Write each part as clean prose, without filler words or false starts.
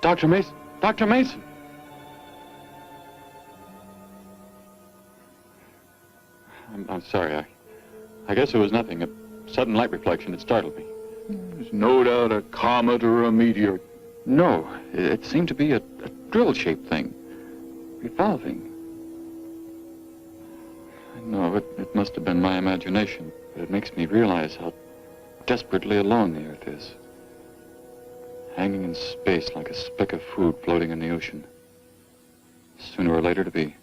Dr. Mason! Dr. Mason! I'm sorry. I guess it was nothing. A sudden light reflection. It startled me. There's no doubt a comet or a meteor. No, it seemed to be a drill-shaped thing. Revolving. No, it must have been my imagination. But it makes me realize how desperately alone the Earth is. Hanging in space like a speck of food floating in the ocean. Sooner or later to be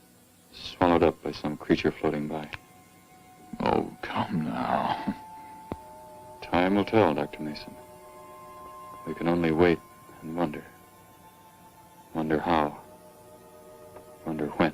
swallowed up by some creature floating by. Oh, come now. Time will tell, Dr. Mason. We can only wait and wonder. Wonder how. Wonder when.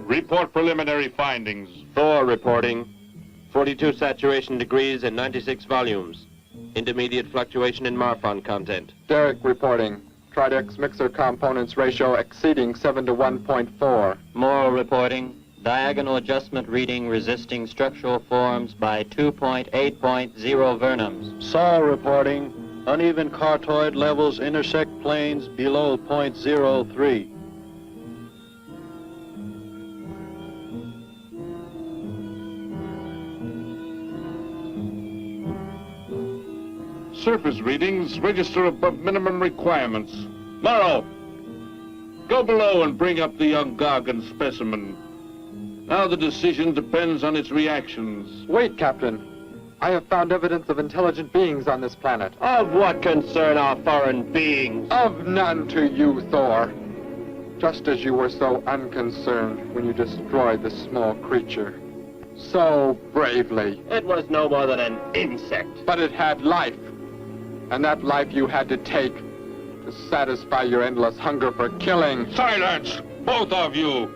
Report preliminary findings. Thor reporting. 42 saturation degrees and 96 volumes. Intermediate fluctuation in Marfan content. Derek reporting. Tridex mixer components ratio exceeding 7 to 1.4. Morrow reporting. Diagonal adjustment reading resisting structural forms by 2.8.0 vernums. Saul reporting. Uneven cartoid levels intersect planes below .03. surface readings register above minimum requirements. Morrow, go below and bring up the young Gargan specimen. Now the decision depends on its reactions. Wait, Captain. I have found evidence of intelligent beings on this planet. Of what concern are foreign beings? Of none to you, Thor. Just as you were so unconcerned when you destroyed the small creature. So bravely. It was no more than an insect. But it had life. And that life you had to take to satisfy your endless hunger for killing. Silence, both of you!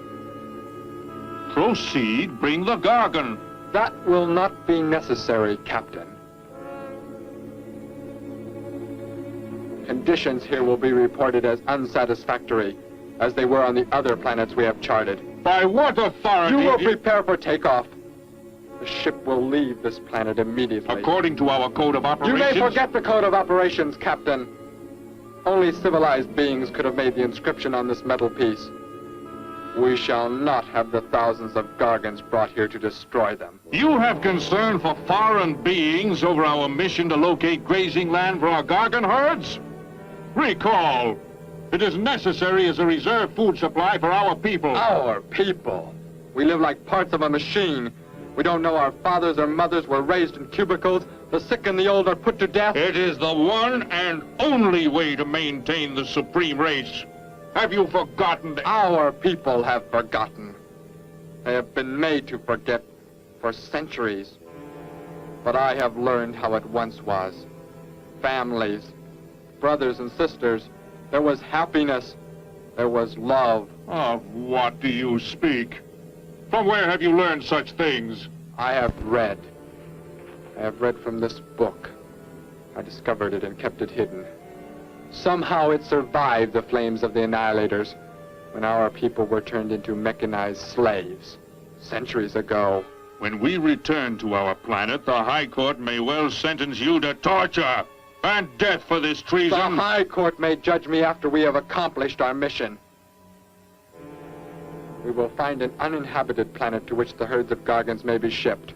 Proceed, bring the Gargan. That will not be necessary, Captain. Conditions here will be reported as unsatisfactory, as they were on the other planets we have charted. By what authority? You will prepare for takeoff. The ship will leave this planet immediately. According to our code of operations? You may forget the code of operations, Captain. Only civilized beings could have made the inscription on this metal piece. We shall not have the thousands of Gargans brought here to destroy them. You have concern for foreign beings over our mission to locate grazing land for our Gargan herds? Recall, it is necessary as a reserve food supply for our people. Our people? We live like parts of a machine. We don't know our fathers or mothers were raised in cubicles. The sick and the old are put to death. It is the one and only way to maintain the supreme race. Have you forgotten? Our people have forgotten. They have been made to forget for centuries. But I have learned how it once was. Families, brothers and sisters. There was happiness. There was love. Of what do you speak? From where have you learned such things? I have read. I have read from this book. I discovered it and kept it hidden. Somehow it survived the flames of the Annihilators when our people were turned into mechanized slaves centuries ago. When we return to our planet, the High Court may well sentence you to torture and death for this treason. The High Court may judge me after we have accomplished our mission. We will find an uninhabited planet to which the herds of Gargans may be shipped,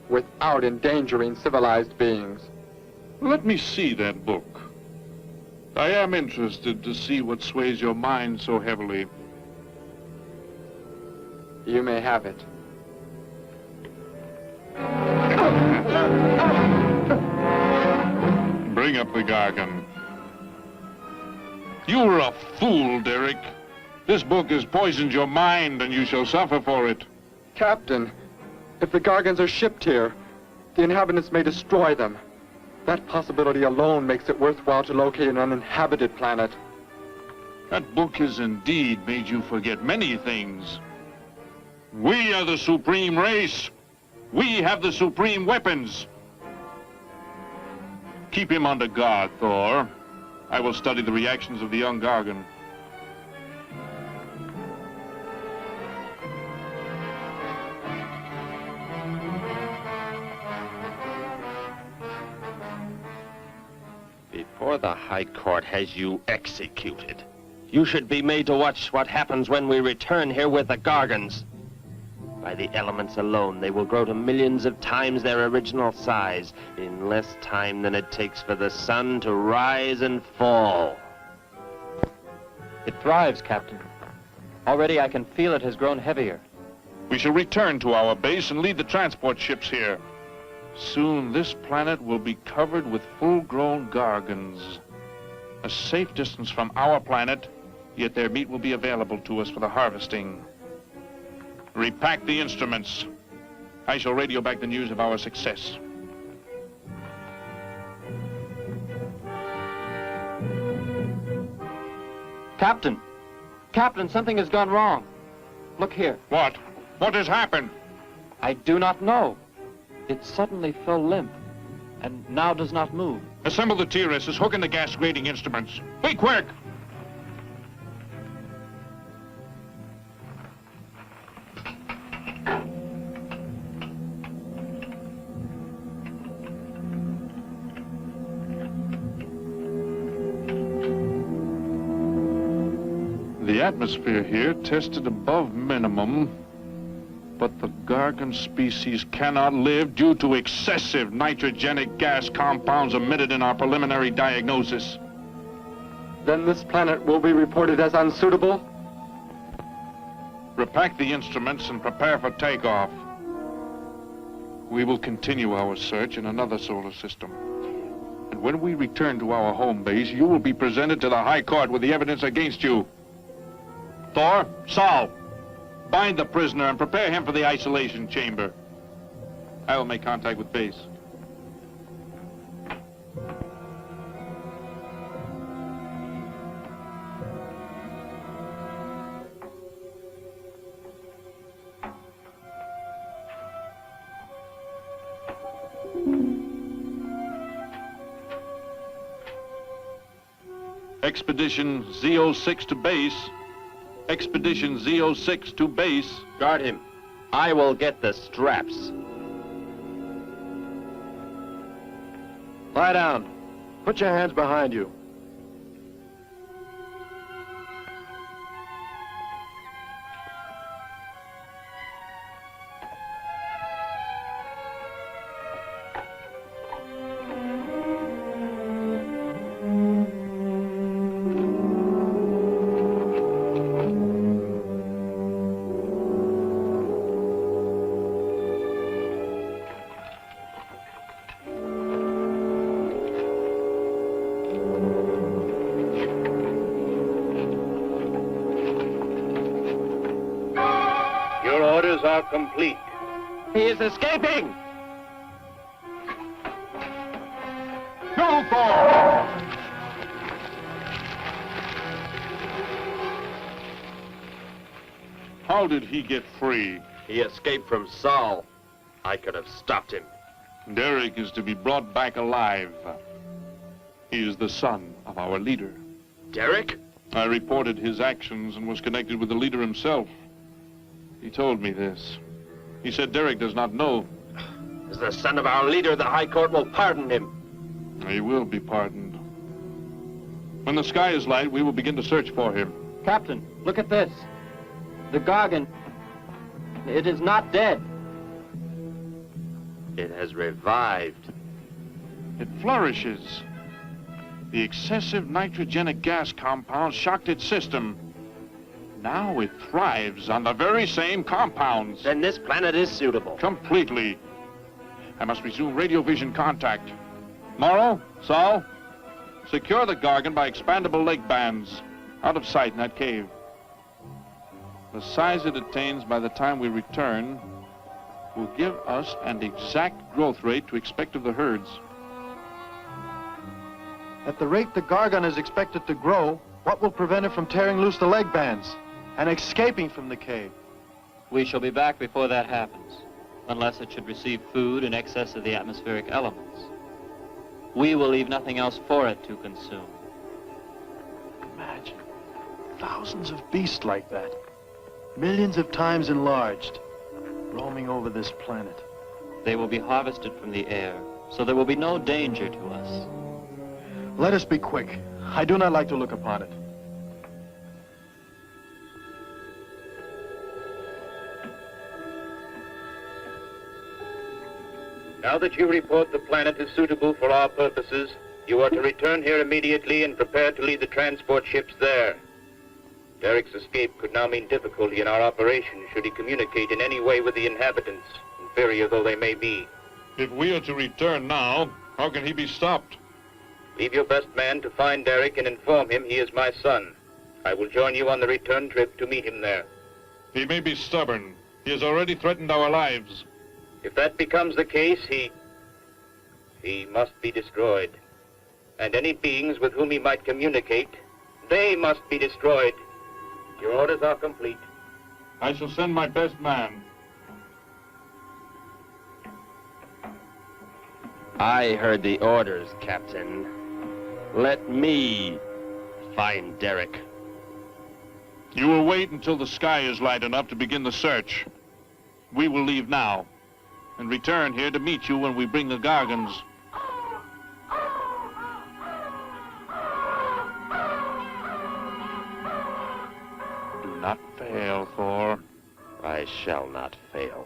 without endangering civilized beings. Let me see that book. I am interested to see what sways your mind so heavily. You may have it. Bring up the Gargan. You're a fool, Derek. This book has poisoned your mind, and you shall suffer for it. Captain, if the Gargans are shipped here, the inhabitants may destroy them. That possibility alone makes it worthwhile to locate an uninhabited planet. That book has indeed made you forget many things. We are the supreme race. We have the supreme weapons. Keep him under guard, Thor. I will study the reactions of the young Gargan. Before the High Court has you executed, you should be made to watch what happens when we return here with the Gargans. By the elements alone, they will grow to millions of times their original size in less time than it takes for the sun to rise and fall. It thrives, Captain. Already I can feel it has grown heavier. We shall return to our base and lead the transport ships here. Soon this planet will be covered with full-grown Gargans. A safe distance from our planet, yet their meat will be available to us for the harvesting. Repack the instruments. I shall radio back the news of our success. Captain! Captain, something has gone wrong. Look here. What? What has happened? I do not know. It suddenly fell limp, and now does not move. Assemble the TRSs, hook in the gas grading instruments. Be quick! The atmosphere here tested above minimum. But the Gargan species cannot live due to excessive nitrogenic gas compounds emitted in our preliminary diagnosis. Then this planet will be reported as unsuitable? Repack the instruments and prepare for takeoff. We will continue our search in another solar system. And when we return to our home base, you will be presented to the High Court with the evidence against you. Thor, Saul, bind the prisoner and prepare him for the isolation chamber. I will make contact with base. Expedition Z06 to base. Expedition Z06 to base. Guard him. I will get the straps. Lie down. Put your hands behind you. Your orders are complete. He is escaping! Go, Thor! How did he get free? He escaped from Saul. I could have stopped him. Derek is to be brought back alive. He is the son of our leader. Derek? I reported his actions and was connected with the leader himself. He told me this. He said Derek does not know. As the son of our leader, the High Court will pardon him. He will be pardoned. When the sky is light, we will begin to search for him. Captain, look at this. The Gargan. It is not dead. It has revived. It flourishes. The excessive nitrogenic gas compound shocked its system. Now it thrives on the very same compounds. Then this planet is suitable. Completely. I must resume radio vision contact. Morrow, Saul, secure the Gargan by expandable leg bands. Out of sight in that cave. The size it attains by the time we return will give us an exact growth rate to expect of the herds. At the rate the Gargan is expected to grow, what will prevent it from tearing loose the leg bands and escaping from the cave? We shall be back before that happens, unless it should receive food in excess of the atmospheric elements. We will leave nothing else for it to consume. Imagine thousands of beasts like that, millions of times enlarged, roaming over this planet. They will be harvested from the air, so there will be no danger to us. Let us be quick. I do not like to look upon it. Now that you report the planet is suitable for our purposes, you are to return here immediately and prepare to lead the transport ships there. Derek's escape could now mean difficulty in our operation should he communicate in any way with the inhabitants, inferior though they may be. If we are to return now, how can he be stopped? Leave your best man to find Derek and inform him he is my son. I will join you on the return trip to meet him there. He may be stubborn. He has already threatened our lives. If that becomes the case, he must be destroyed. And any beings with whom he might communicate, they must be destroyed. Your orders are complete. I shall send my best man. I heard the orders, Captain. Let me find Derek. You will wait until the sky is light enough to begin the search. We will leave now and return here to meet you when we bring the Gargans. Do not fail, Thor. I I shall not fail.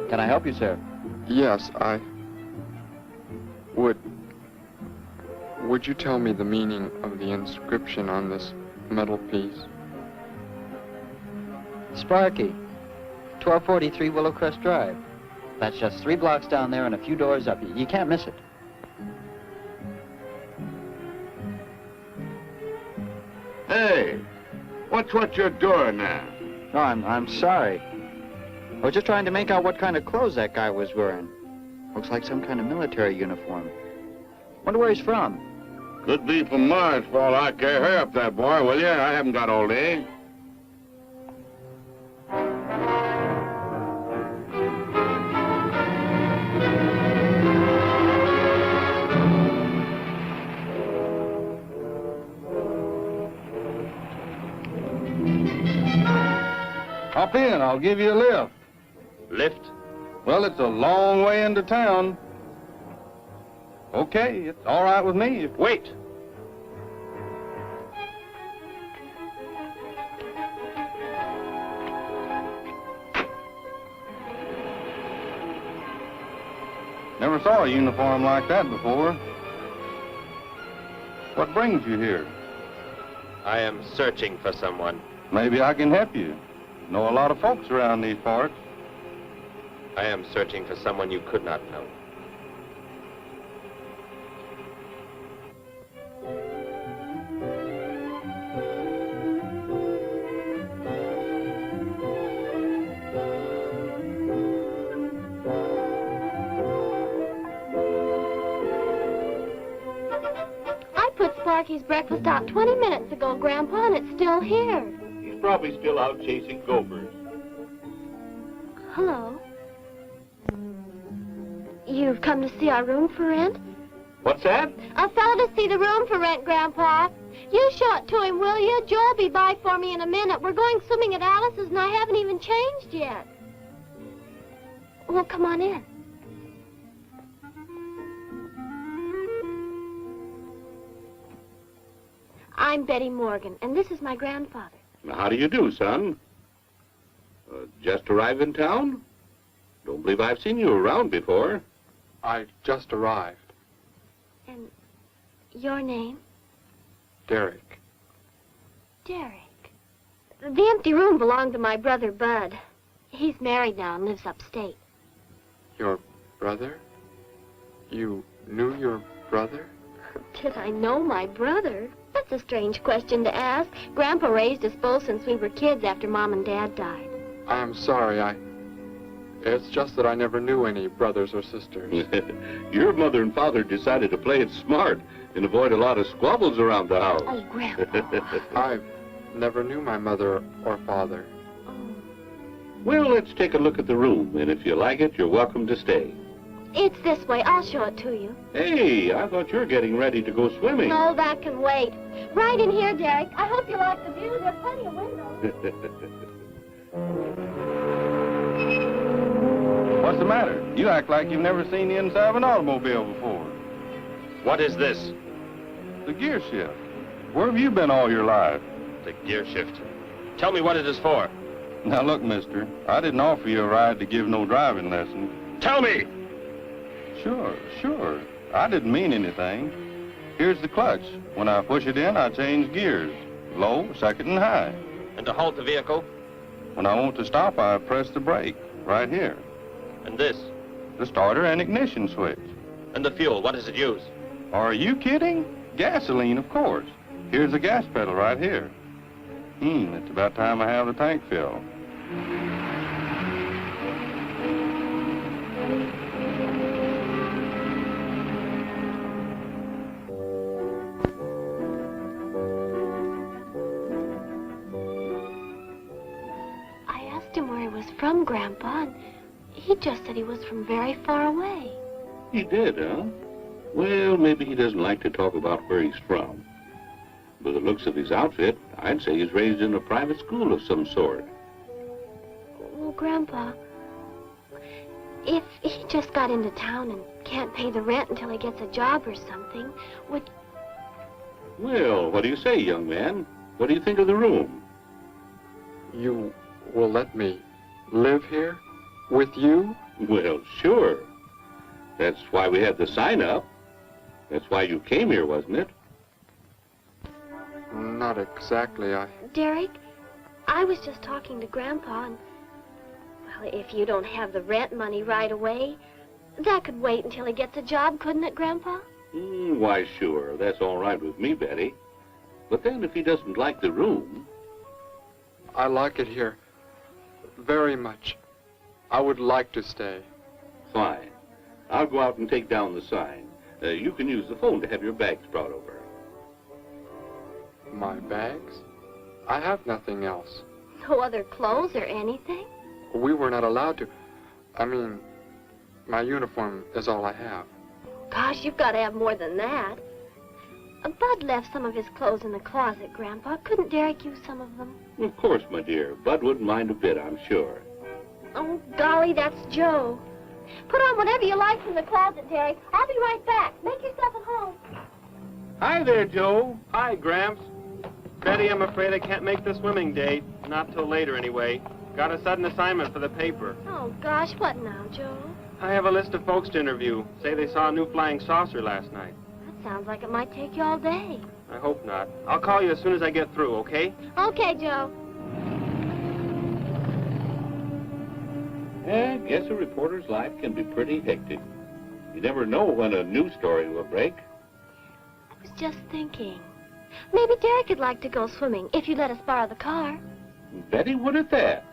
Can I help you, sir? Yes, Would you tell me the meaning of the inscription on this metal piece? Sparky, 1243 Willowcrest Drive. That's just 3 blocks down there and a few doors up. You can't miss it. Hey, watch what you're doing now. No, I'm sorry. I was just trying to make out what kind of clothes that guy was wearing. Looks like some kind of military uniform. Wonder where he's from. Could be from Mars for all I care. Hurry up that boy, will you? I haven't got all day. Hop in, I'll give you a lift. Lift? Well, it's a long way into town. Okay, it's all right with me. Wait! Never saw a uniform like that before. What brings you here? I am searching for someone. Maybe I can help you. Know a lot of folks around these parts. I am searching for someone you could not know. I put Sparky's breakfast out 20 minutes ago, Grandpa, and it's still here. He's probably still out chasing gophers. Hello. You've come to see our room for rent? What's that? A fellow to see the room for rent, Grandpa. You show it to him, will you? Joe'll be by for me in a minute. We're going swimming at Alice's, and I haven't even changed yet. Well, come on in. I'm Betty Morgan, and this is my grandfather. How do you do, son? Just arrived in town? Don't believe I've seen you around before. I just arrived. And your name? Derek. Derek. The empty room belonged to my brother, Bud. He's married now and lives upstate. Your brother? You knew your brother? Did I know my brother? That's a strange question to ask. Grandpa raised us both since we were kids after Mom and Dad died. I'm sorry, It's just that I never knew any brothers or sisters. Your mother and father decided to play it smart and avoid a lot of squabbles around the house. Oh, Grandpa. I never knew my mother or father. Well, let's take a look at the room, and if you like it, you're welcome to stay. It's this way. I'll show it to you. Hey, I thought you were getting ready to go swimming. No, that can wait. Right in here, Derek. I hope you like the view. There are plenty of windows. What's the matter? You act like you've never seen the inside of an automobile before. What is this? The gear shift. Where have you been all your life? The gear shift. Tell me what it is for. Now look, mister, I didn't offer you a ride to give no driving lesson. Tell me! Sure. I didn't mean anything. Here's the clutch. When I push it in, I change gears. Low, second, and high. And to halt the vehicle? When I want to stop, I press the brake, right here. And this? The starter and ignition switch. And the fuel, what does it use? Are you kidding? Gasoline, of course. Here's the gas pedal right here. It's about time I have the tank filled. I asked him where he was from, Grandpa, and he just said he was from very far away. He did, huh? Well, maybe he doesn't like to talk about where he's from. By the looks of his outfit, I'd say he's raised in a private school of some sort. Well, Grandpa, if he just got into town and can't pay the rent until he gets a job or something, would... Well, what do you say, young man? What do you think of the room? You will let me live here with you? Well, sure. That's why we had the sign up. That's why you came here, wasn't it? Not exactly, Derek, I was just talking to Grandpa, and... Well, if you don't have the rent money right away, that could wait until he gets a job, couldn't it, Grandpa? Why, sure. That's all right with me, Betty. But then if he doesn't like the room... I like it here very much. I would like to stay. Fine. I'll go out and take down the sign. You can use the phone to have your bags brought over. My bags? I have nothing else. No other clothes or anything? We were not allowed to. I mean, my uniform is all I have. Gosh, you've got to have more than that. Bud left some of his clothes in the closet, Grandpa. Couldn't Derek use some of them? Of course, my dear. Bud wouldn't mind a bit, I'm sure. Oh, golly, that's Joe. Put on whatever you like from the closet, Derek. I'll be right back. Make yourself at home. Hi there, Joe. Hi, Gramps. Betty, I'm afraid I can't make the swimming date. Not till later, anyway. Got a sudden assignment for the paper. Oh, gosh, what now, Joe? I have a list of folks to interview. Say they saw a new flying saucer last night. That sounds like it might take you all day. I hope not. I'll call you as soon as I get through, okay? Okay, Joe. I guess a reporter's life can be pretty hectic. You never know when a news story will break. I was just thinking. Maybe Derek would like to go swimming if you let us borrow the car. Betty would at that.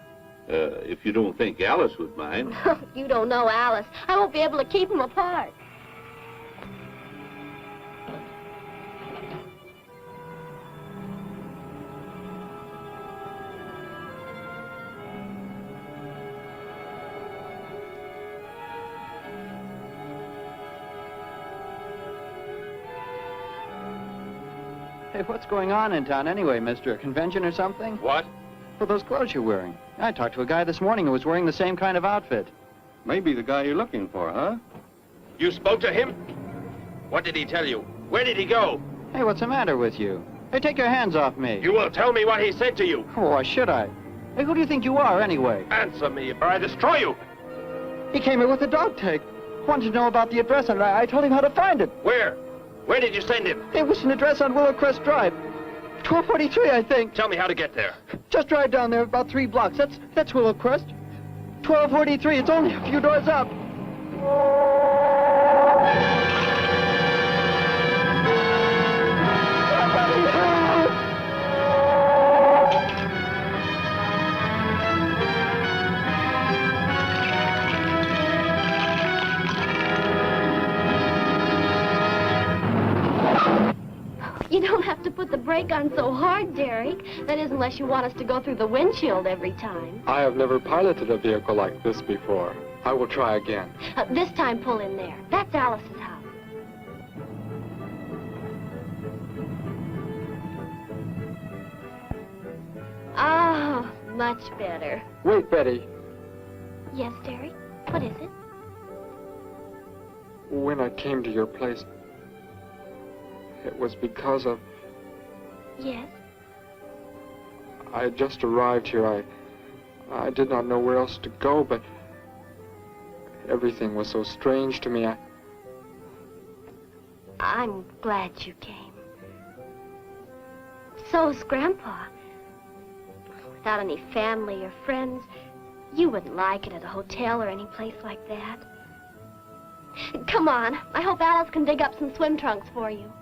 If you don't think Alice would mind. You don't know Alice. I won't be able to keep them apart. Hey, what's going on in town anyway, mister? A convention or something? What? For those clothes you're wearing. I talked to a guy this morning who was wearing the same kind of outfit. Maybe the guy you're looking for, huh? You spoke to him? What did he tell you? Where did he go? Hey, what's the matter with you? Hey, take your hands off me. You will tell me what he said to you. Oh, why should I? Hey, who do you think you are, anyway? Answer me, or I destroy you. He came here with a dog tag. Wanted to know about the address, and I told him how to find it. Where? Where did you send him? It was an address on Willow Crest Drive. 1243, I think. Tell me how to get there. Just drive down there about 3 blocks. That's Willow Crest. 1243. It's only a few doors up. Somebody help! You don't have to put the brake on so hard, Derek. That is, unless you want us to go through the windshield every time. I have never piloted a vehicle like this before. I will try again. This time, pull in there. That's Alice's house. Ah, much better. Wait, Betty. Yes, Derek? What is it? When I came to your place, it was because of... Yes? I had just arrived here. I did not know where else to go, but everything was so strange to me. I'm glad you came. So's Grandpa. Without any family or friends, you wouldn't like it at a hotel or any place like that. Come on. I hope Alice can dig up some swim trunks for you.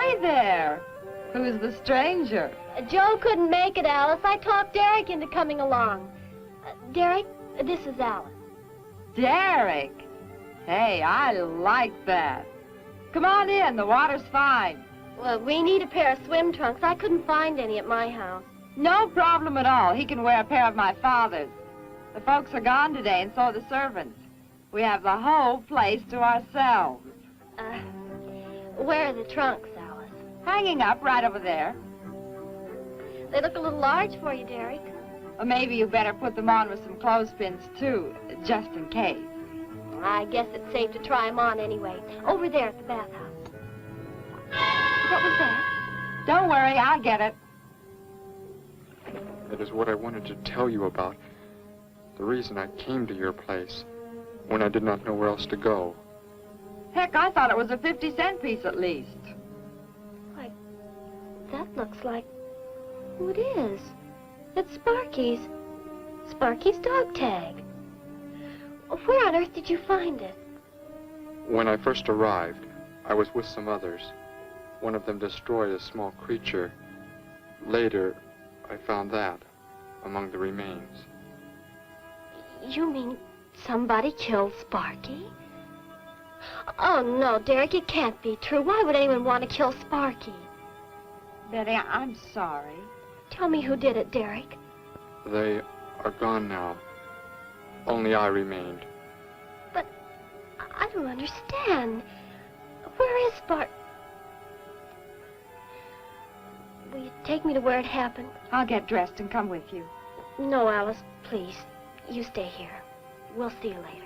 Hi there. Who's the stranger? Joe couldn't make it, Alice. I talked Derek into coming along. Derek, this is Alice. Derek. Hey, I like that. Come on in, the water's fine. Well, we need a pair of swim trunks. I couldn't find any at my house. No problem at all. He can wear a pair of my father's. The folks are gone today, and so are the servants. We have the whole place to ourselves. Where are the trunks, Alice? Hanging up right over there. They look a little large for you, Derek. Or maybe you better put them on with some clothespins, too, just in case. I guess it's safe to try them on anyway. Over there at the bathhouse. What was that? Don't worry, I'll get it. That is what I wanted to tell you about. The reason I came to your place when I did not know where else to go. Heck, I thought it was a 50-cent piece at least. Why, that looks like who it is. It's Sparky's. Sparky's dog tag. Where on earth did you find it? When I first arrived, I was with some others. One of them destroyed a small creature. Later, I found that among the remains. You mean somebody killed Sparky? Oh, no, Derek, it can't be true. Why would anyone want to kill Sparky? Betty, I'm sorry. Tell me who did it, Derek. They are gone now. Only I remained. But I don't understand. Where is Sparky? Will you take me to where it happened? I'll get dressed and come with you. No, Alice, please. You stay here. We'll see you later.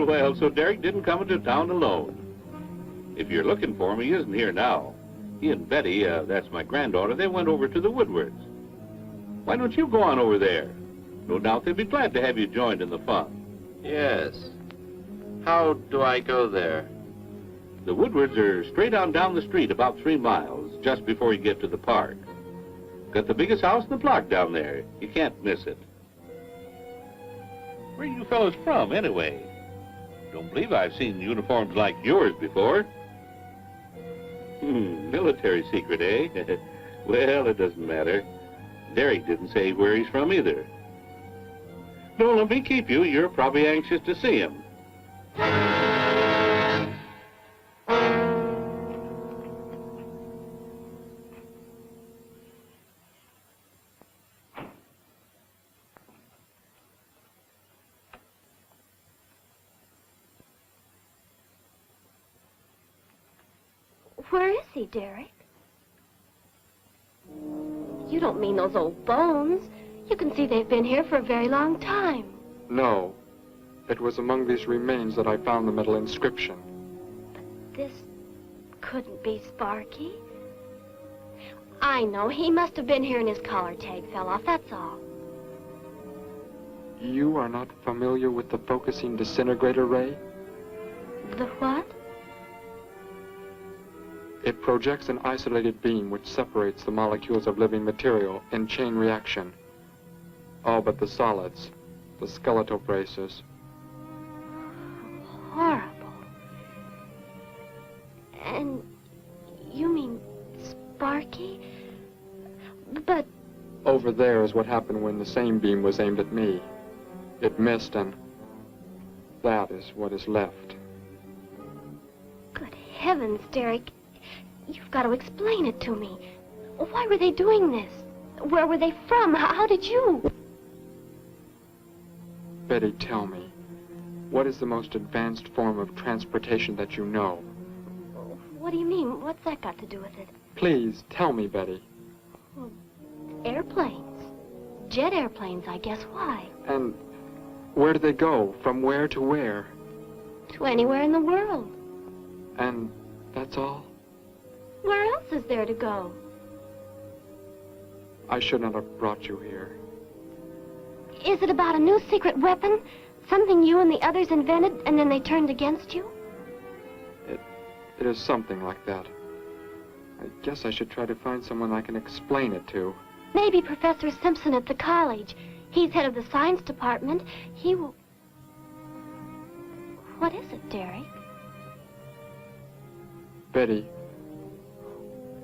Well, so Derek didn't come into town alone. If you're looking for him, he isn't here now. He and Betty, that's my granddaughter, they went over to the Woodwards. Why don't you go on over there? No doubt they'd be glad to have you joined in the fun. Yes. How do I go there? The Woodwards are straight on down the street about 3 miles, just before you get to the park. Got the biggest house in the block down there. You can't miss it. Where are you fellows from, anyway? Don't believe I've seen uniforms like yours before. Military secret, eh? Well, it doesn't matter. Derek didn't say where he's from either. Don't let me keep you. You're probably anxious to see him. Where is he, Derek? You don't mean those old bones. You can see they've been here for a very long time. No. It was among these remains that I found the metal inscription. But this couldn't be Sparky. I know. He must have been here and his collar tag fell off, that's all. You are not familiar with the focusing disintegrator ray? The what? It projects an isolated beam which separates the molecules of living material in chain reaction. All but the solids, the skeletal braces. Horrible. And you mean Sparky? But... Over there is what happened when the same beam was aimed at me. It missed, and that is what is left. Good heavens, Derek. You've got to explain it to me. Why were they doing this? Where were they from? How did you? Betty, tell me, what is the most advanced form of transportation that you know? What do you mean? What's that got to do with it? Please, tell me, Betty. Well, airplanes. Jet airplanes, I guess. Why? And where do they go? From where to where? To anywhere in the world. And that's all? Where else is there to go? I should not have brought you here. Is it about a new secret weapon? Something you and the others invented and then they turned against you? It It is something like that. I guess I should try to find someone I can explain it to. Maybe Professor Simpson at the college. He's head of the science department. He will... What is it, Derek? Betty,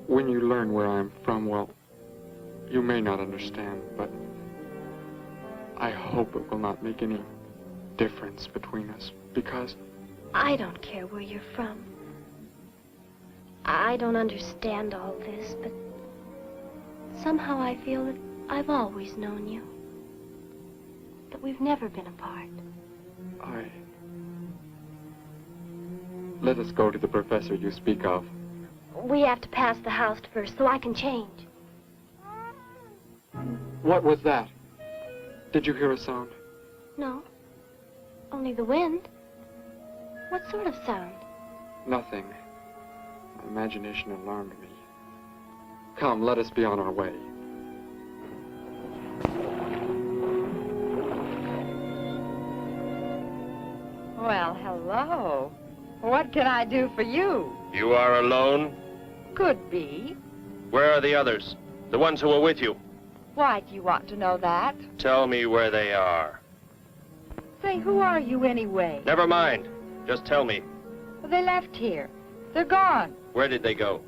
when you learn where I'm from, well, you may not understand, but I hope it will not make any difference between us, because... I don't care where you're from. I don't understand all this, but somehow I feel that I've always known you. But we've never been apart. Let us go to the professor you speak of. We have to pass the house first, so I can change. What was that? Did you hear a sound? No. Only the wind. What sort of sound? Nothing. My imagination alarmed me. Come, let us be on our way. Well, hello. What can I do for you? You are alone? Could be. Where are the others? The ones who were with you? Why do you want to know that? Tell me where they are. Say, who are you anyway? Never mind. Just tell me. Well, they left here. They're gone. Where did they go?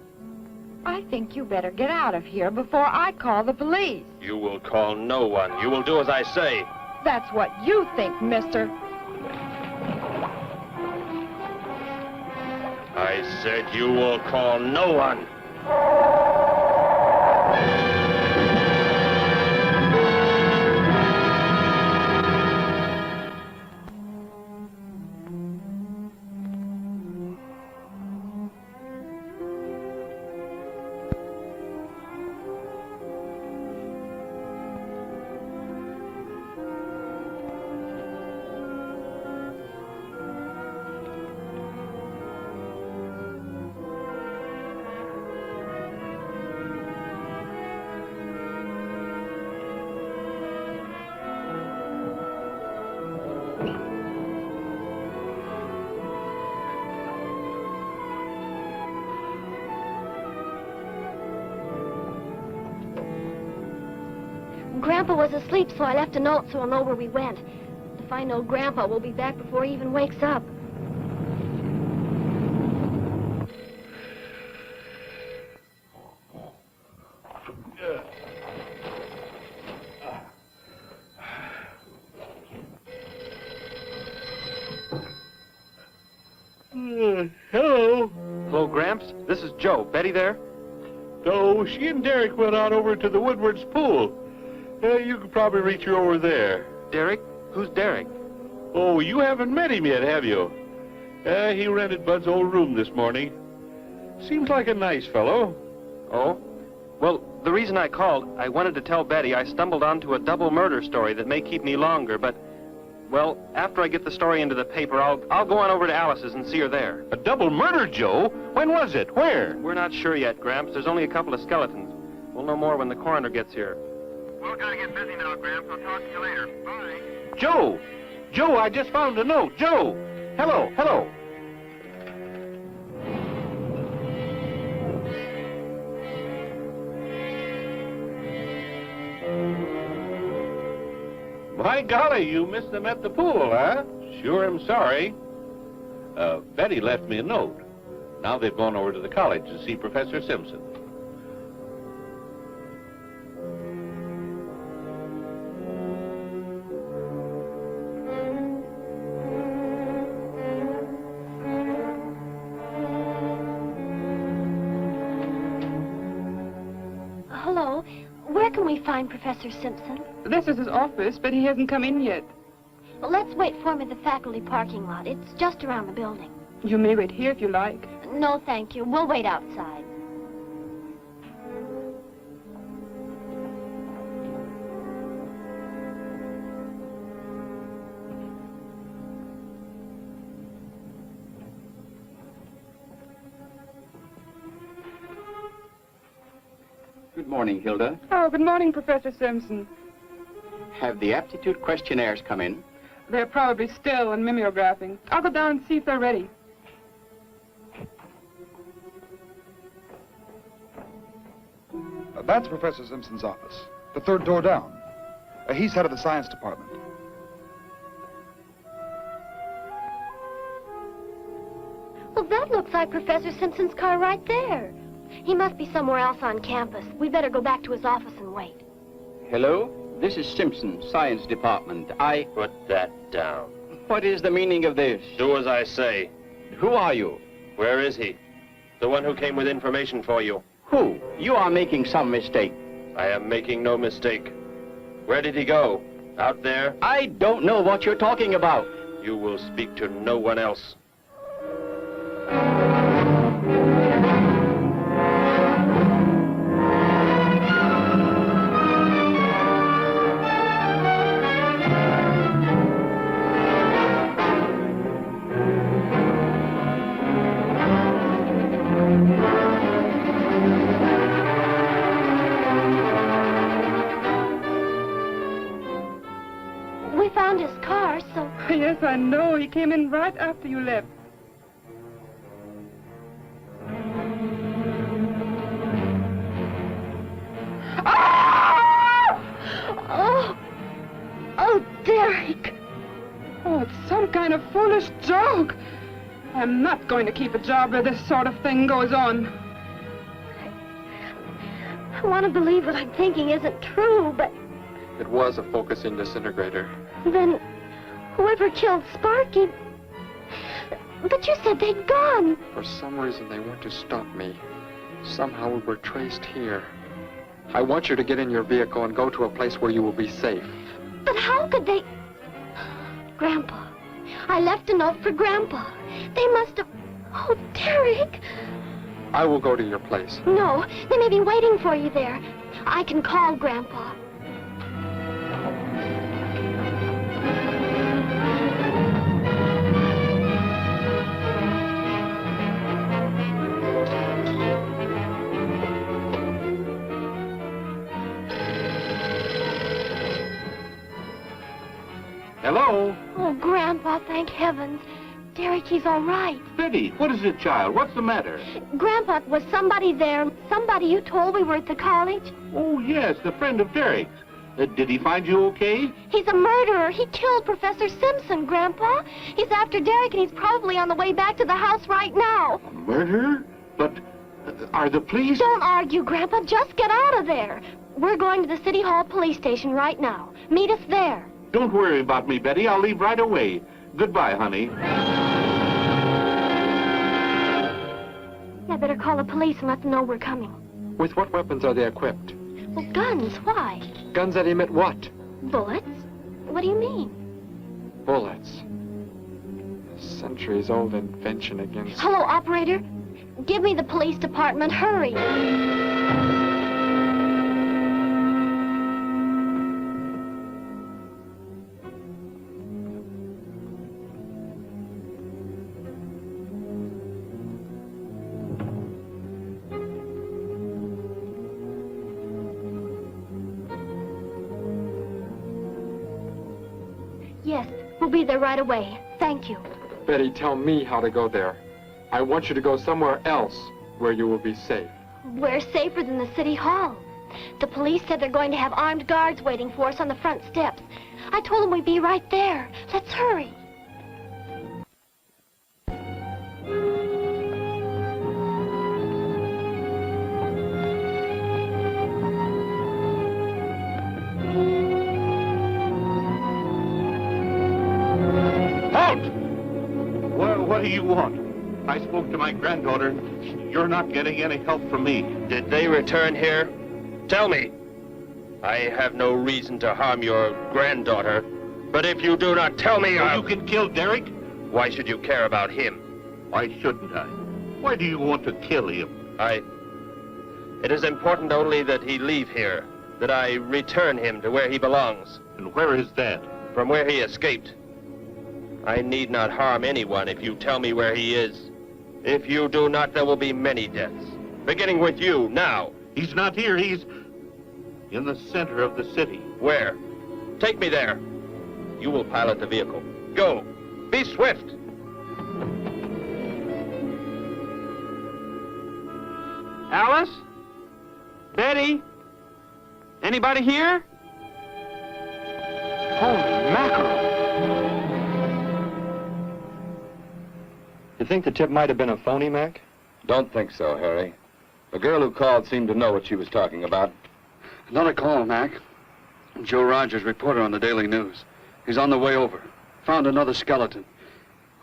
I think you better get out of here before I call the police. You will call no one. You will do as I say. That's what you think, mister. I said you will call no one. Grandpa was asleep, so I left a note so he'll know where we went. If I know Grandpa will be back before he even wakes up. Hello. Hello, Gramps. This is Joe. Betty there? No, she and Derek went out over to the Woodward's pool. You could probably reach her over there. Derek? Who's Derek? Oh, you haven't met him yet, have you? He rented Bud's old room this morning. Seems like a nice fellow. Oh? Well, the reason I called, I wanted to tell Betty I stumbled onto a double murder story that may keep me longer, but, well, after I get the story into the paper, I'll go on over to Alice's and see her there. A double murder, Joe? When was it? Where? We're not sure yet, Gramps. There's only a couple of skeletons. We'll know more when the coroner gets here. We're gonna get busy now, Gramps. I'll talk to you later. Bye. Joe! Joe, I just found a note. Joe! Hello, hello. My golly, you missed them at the pool, huh? Sure am sorry. Betty left me a note. Now they've gone over to the college to see Professor Simpson. Hello. Where can we find Professor Simpson? This is his office, but he hasn't come in yet. Well, let's wait for him at the faculty parking lot. It's just around the building. You may wait here if you like. No, thank you. We'll wait outside. Good morning, Hilda. Oh, good morning, Professor Simpson. Have the aptitude questionnaires come in? They're probably still in mimeographing. I'll go down and see if they're ready. That's Professor Simpson's office. The third door down. He's head of the science department. Well, that looks like Professor Simpson's car right there. He must be somewhere else on campus. We better go back to his office and wait. Hello? This is Simpson, science department. Put that down. What is the meaning of this? Do as I say. Who are you? Where is he? The one who came with information for you. Who? You are making some mistake. I am making no mistake. Where did he go? Out there? I don't know what you're talking about. You will speak to no one else. We found his car, so... Yes, I know. He came in right after you left. Oh! Oh, Derek! Oh, it's some kind of foolish joke. I'm not going to keep a job where this sort of thing goes on. I want to believe what I'm thinking isn't true, but It was a focusing disintegrator. then whoever killed Sparky... But you said they'd gone. For some reason, they want to stop me. Somehow we were traced here. I want you to get in your vehicle and go to a place where you will be safe. But how could they... Grandpa. I left a note for Grandpa. They must have... Oh, Derek! I will go to your place. No, they may be waiting for you there. I can call Grandpa. Hello? Oh, Grandpa, thank heavens. Derek, he's all right. Betty, what is it, child? What's the matter? Grandpa, was somebody there? Somebody you told we were at the college? Oh, yes, the friend of Derek's. Did he find you okay? He's a murderer. He killed Professor Simpson, Grandpa. He's after Derek, and he's probably on the way back to the house right now. Murderer? But are the police... Don't argue, Grandpa. Just get out of there. We're going to the City Hall police station right now. Meet us there. Don't worry about me, Betty. I'll leave right away. Goodbye, honey. I better call the police and let them know we're coming. With what weapons are they equipped? Well, guns. Why? Guns that emit what? Bullets? What do you mean? Bullets. A centuries-old invention against... Hello, operator. Give me the police department. Hurry. Yes, we'll be there right away. Thank you. Betty, tell me how to go there. I want you to go somewhere else where you will be safe. We're safer than the City Hall. The police said they're going to have armed guards waiting for us on the front steps. I told them we'd be right there. Let's hurry. What do you want? I spoke to my granddaughter. You're not getting any help from me. Did they return here? Tell me. I have no reason to harm your granddaughter, but if you do not tell me, You can kill Derek? Why should you care about him? Why shouldn't I? Why do you want to kill him? It is important only that he leave here, that I return him to where he belongs. And where is that? From where he escaped. I need not harm anyone if you tell me where he is. If you do not, there will be many deaths. Beginning with you, now. He's not here. He's in the center of the city. Where? Take me there. You will pilot the vehicle. Go. Be swift. Alice? Betty? Anybody here? Holy mackerel. You think the tip might have been a phony, Mac? Don't think so, Harry. The girl who called seemed to know what she was talking about. Another call, Mac. Joe Rogers, reporter on the Daily News. He's on the way over. Found another skeleton.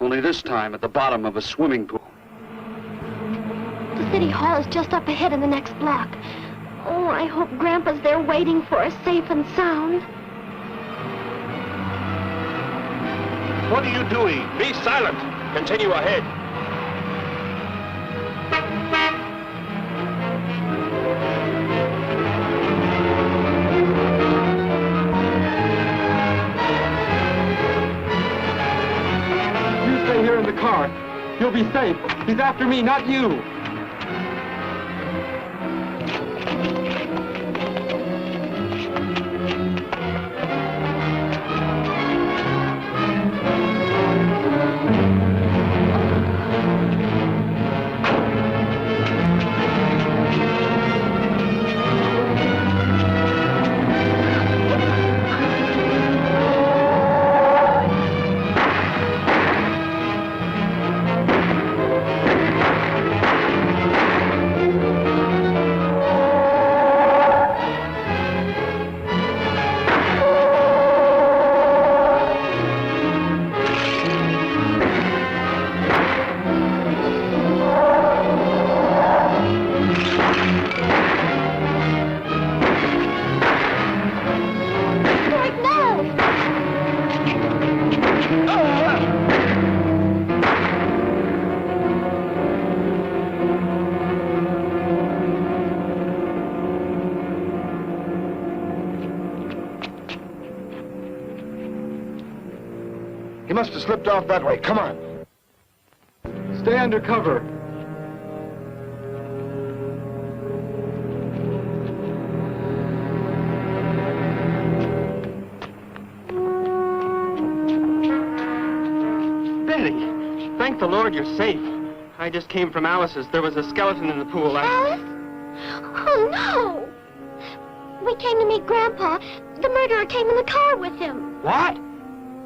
Only this time at the bottom of a swimming pool. The city hall is just up ahead in the next block. Oh, I hope Grandpa's there waiting for us safe and sound. What are you doing? Be silent. Continue ahead. You stay here in the car. You'll be safe. He's after me, not you. He must have slipped off that way. Come on. Stay under cover. Betty, thank the Lord you're safe. I just came from Alice's. There was a skeleton in the pool. Alice? Oh, no! We came to meet Grandpa. The murderer came in the car with him. What?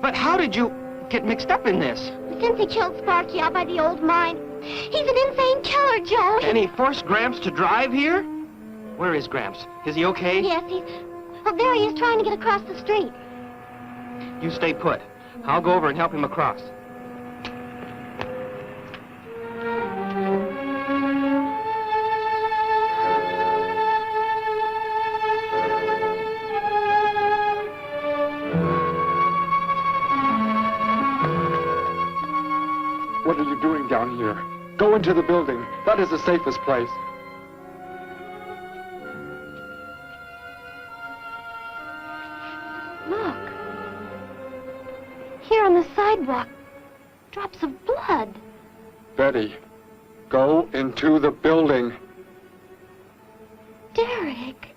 But how did you get mixed up in this? Since he killed Sparky out by the old mine. He's an insane killer, Joe. And he forced Gramps to drive here? Where is Gramps? Is he okay? Yes, well, there he is trying to get across the street. You stay put. I'll go over and help him across. What are you doing down here? Go into the building. That is the safest place. Look. Here on the sidewalk. Drops of blood. Betty, go into the building. Derek.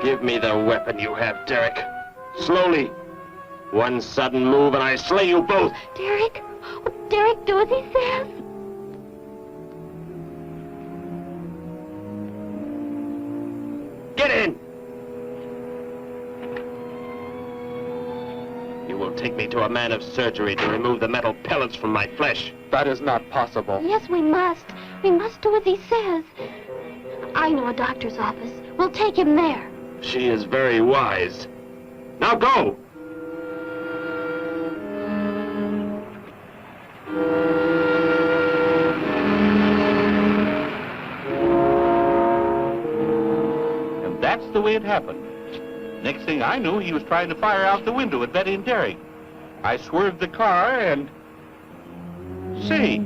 Give me the weapon you have, Derek. Slowly. One sudden move and I slay you both. Derek? Derek, do as he says. Get in! You will take me to a man of surgery to remove the metal pellets from my flesh. That is not possible. Yes, we must. We must do as he says. I know a doctor's office. We'll take him there. She is very wise. Now go! And that's the way it happened. Next thing I knew, he was trying to fire out the window at Betty and Derek. I swerved the car and... Say,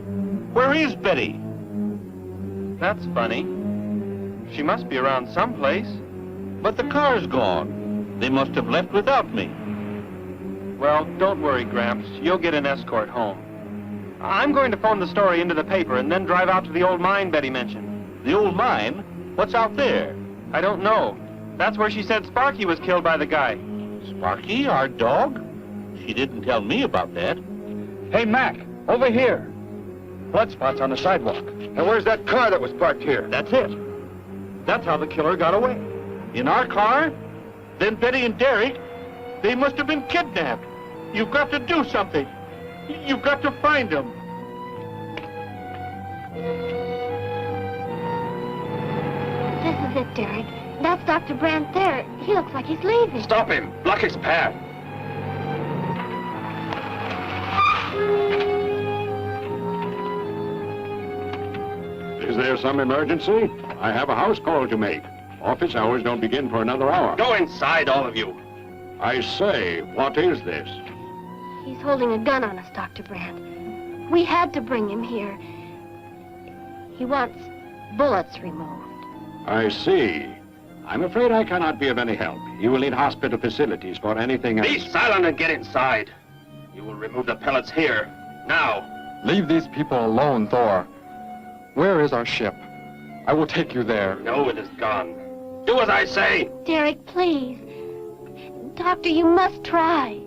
where is Betty? That's funny. She must be around someplace. But the car's gone. They must have left without me. Well, don't worry, Gramps. You'll get an escort home. I'm going to phone the story into the paper and then drive out to the old mine Betty mentioned. The old mine? What's out there? I don't know. That's where she said Sparky was killed by the guy. Sparky, our dog? She didn't tell me about that. Hey, Mac, over here. Blood spots on the sidewalk. And where's that car that was parked here? That's it. That's how the killer got away. In our car? Then Betty and Derek, they must have been kidnapped. You've got to do something. You've got to find them. This is it, Derek. That's Dr. Brandt there. He looks like he's leaving. Stop him! Block his path! Is there some emergency? I have a house call to make. Office hours don't begin for another hour. Go inside, all of you. I say, what is this? He's holding a gun on us, Dr. Brandt. We had to bring him here. He wants bullets removed. I see. I'm afraid I cannot be of any help. You will need hospital facilities for anything else. Be silent and get inside. You will remove the pellets here, now. Leave these people alone, Thor. Where is our ship? I will take you there. No, it is gone. Do as I say! Derek, please. Doctor, you must try.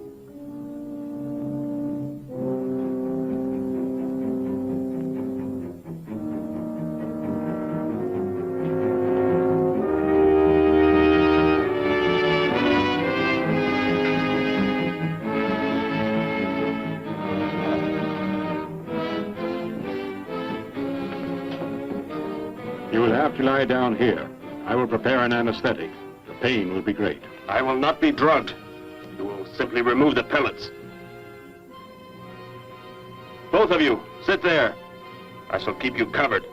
You will have to lie down here. I will prepare an anesthetic. The pain will be great. I will not be drugged. You will simply remove the pellets. Both of you, sit there. I shall keep you covered.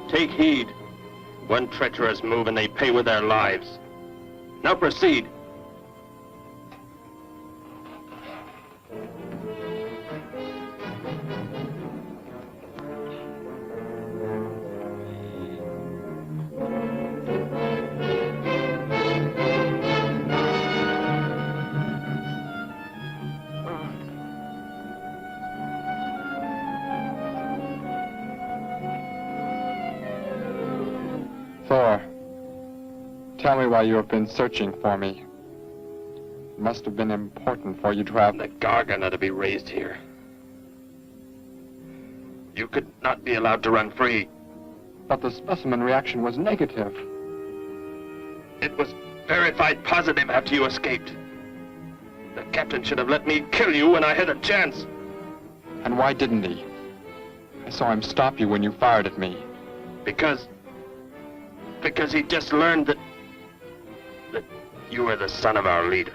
Take heed. One treacherous move and they pay with their lives. Now proceed. Thor, tell me why you have been searching for me. It must have been important for you to have... The Gargan are to be raised here. You could not be allowed to run free. But the specimen reaction was negative. It was verified positive after you escaped. The captain should have let me kill you when I had a chance. And why didn't he? I saw him stop you when you fired at me. Because he just learned that you were the son of our leader.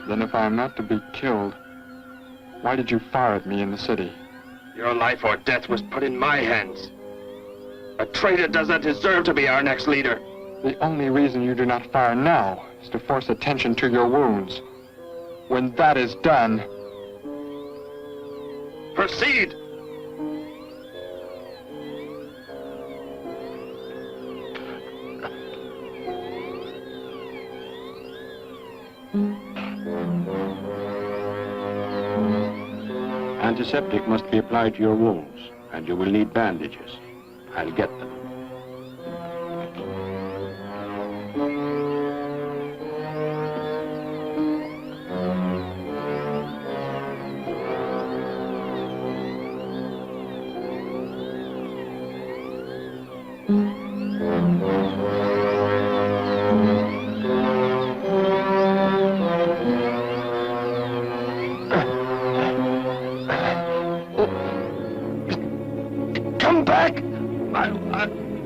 Then if I am not to be killed, why did you fire at me in the city? Your life or death was put in my hands. A traitor does not deserve to be our next leader. The only reason you do not fire now is to force attention to your wounds. When that is done... Proceed! Antiseptic must be applied to your wounds, and you will need bandages. I'll get them. Come back!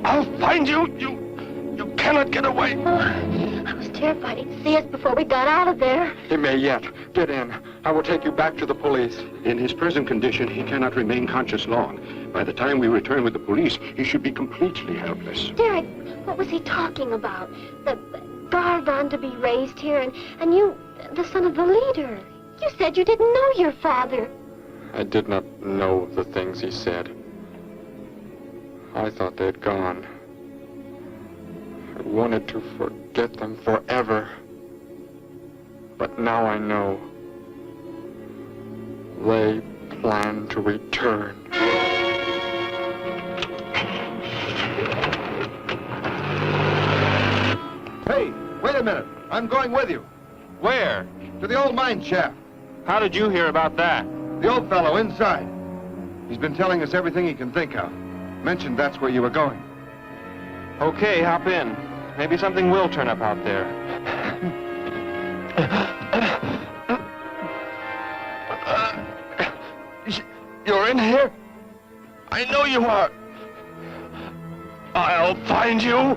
I'll find you! You cannot get away! I was terrified he'd see us before we got out of there. He may yet. Get in. I will take you back to the police. In his present condition, he cannot remain conscious long. By the time we return with the police, he should be completely helpless. Derek, what was he talking about? The Gargan to be raised here, and you, the son of the leader. You said you didn't know your father. I did not know the things he said. I thought they'd gone. I wanted to forget them forever. But now I know. They plan to return. Hey, wait a minute. I'm going with you. Where? To the old mine shaft. How did you hear about that? The old fellow inside. He's been telling us everything he can think of. Mentioned that's where you were going. Okay, hop in. Maybe something will turn up out there. You're in here? I know you are. I'll find you.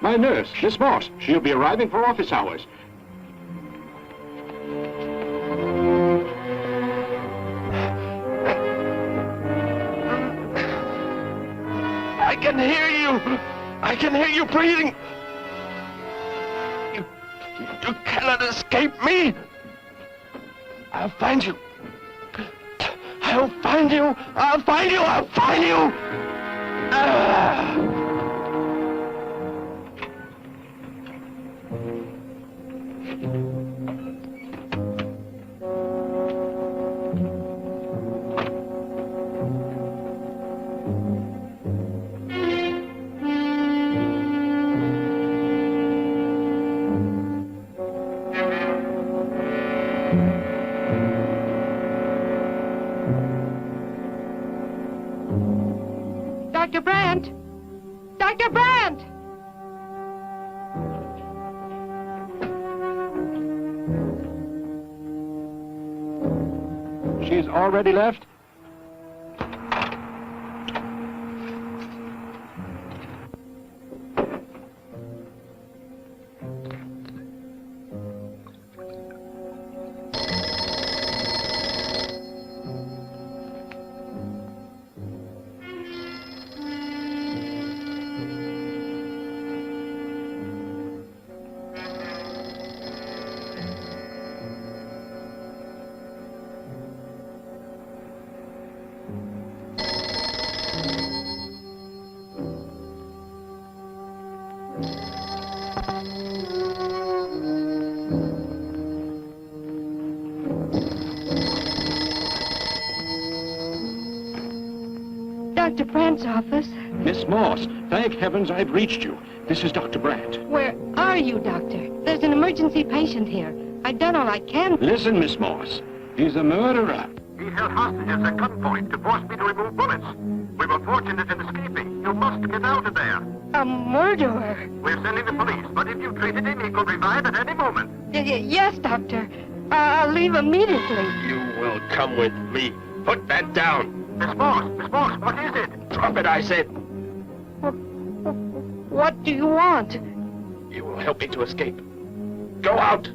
My nurse, Miss Moss. She'll be arriving for office hours. I can hear you. I can hear you breathing. You cannot escape me. I'll find you. I'll find you. I'll find you. I'll find you. Dr. Brandt! Dr. Brandt! She's already left? Dr. Brandt's office. Miss Moss, thank heavens I've reached you. This is Dr. Brandt. Where are you, Doctor? There's an emergency patient here. I've done all I can. Listen, Miss Moss. He's a murderer. He held hostages at gunpoint to force me to remove bullets. We were fortunate in escaping. You must get out of there. A murderer? We're sending the police, but if you treated him, he could revive at any moment. Yes, Doctor. I'll leave immediately. You will come with me. Put that down. Miss Moss, what is it? Drop it, I said. What do you want? You will help me to escape. Go out.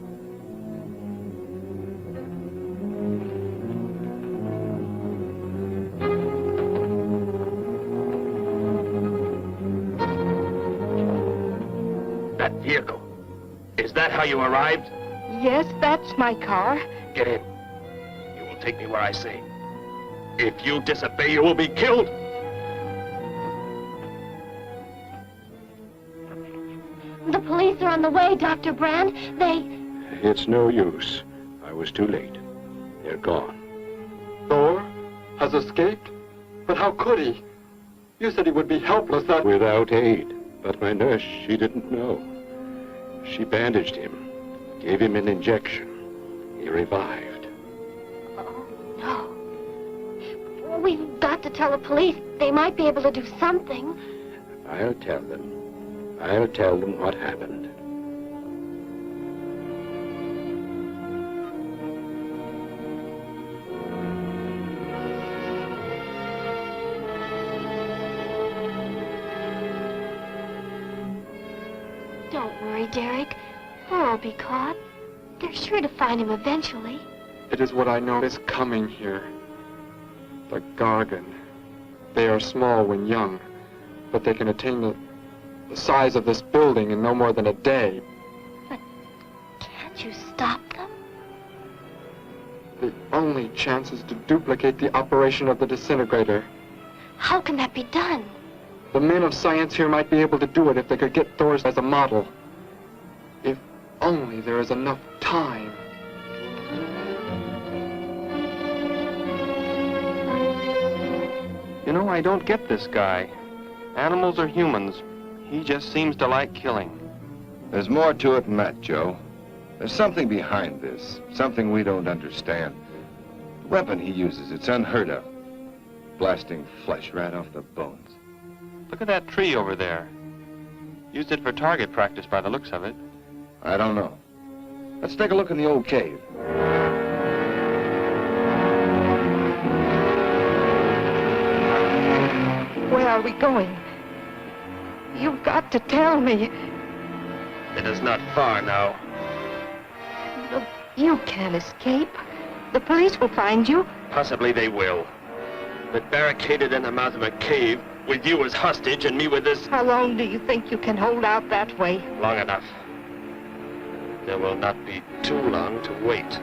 That vehicle. Is that how you arrived? Yes, that's my car. Get in. You will take me where I say. If you disobey, you will be killed. The police are on the way, Dr. Brandt. It's no use. I was too late. They're gone. Thor has escaped? But how could he? You said he would be helpless. Without aid. But my nurse, she didn't know. She bandaged him, gave him an injection. He revived. No. We've got to tell the police. They might be able to do something. I'll tell them. I'll tell them what happened. Don't worry, Derek. Thor will be caught. They're sure to find him eventually. It is what I know is coming here. The Gargan. They are small when young, but they can attain the the size of this building in no more than a day. Can't you stop them? The only chance is to duplicate the operation of the disintegrator. How can that be done? The men of science here might be able to do it if they could get Thor's as a model. If only there is enough time. You know, I don't get this guy. Animals or humans, he just seems to like killing. There's more to it than that, Joe. There's something behind this, something we don't understand. The weapon he uses, it's unheard of. Blasting flesh right off the bones. Look at that tree over there. Used it for target practice by the looks of it. I don't know. Let's take a look in the old cave. Where are we going? You've got to tell me. It is not far now. Look, you can't escape. The police will find you. Possibly they will. But barricaded in the mouth of a cave, with you as hostage and me with this... How long do you think you can hold out that way? Long enough. There will not be too long to wait.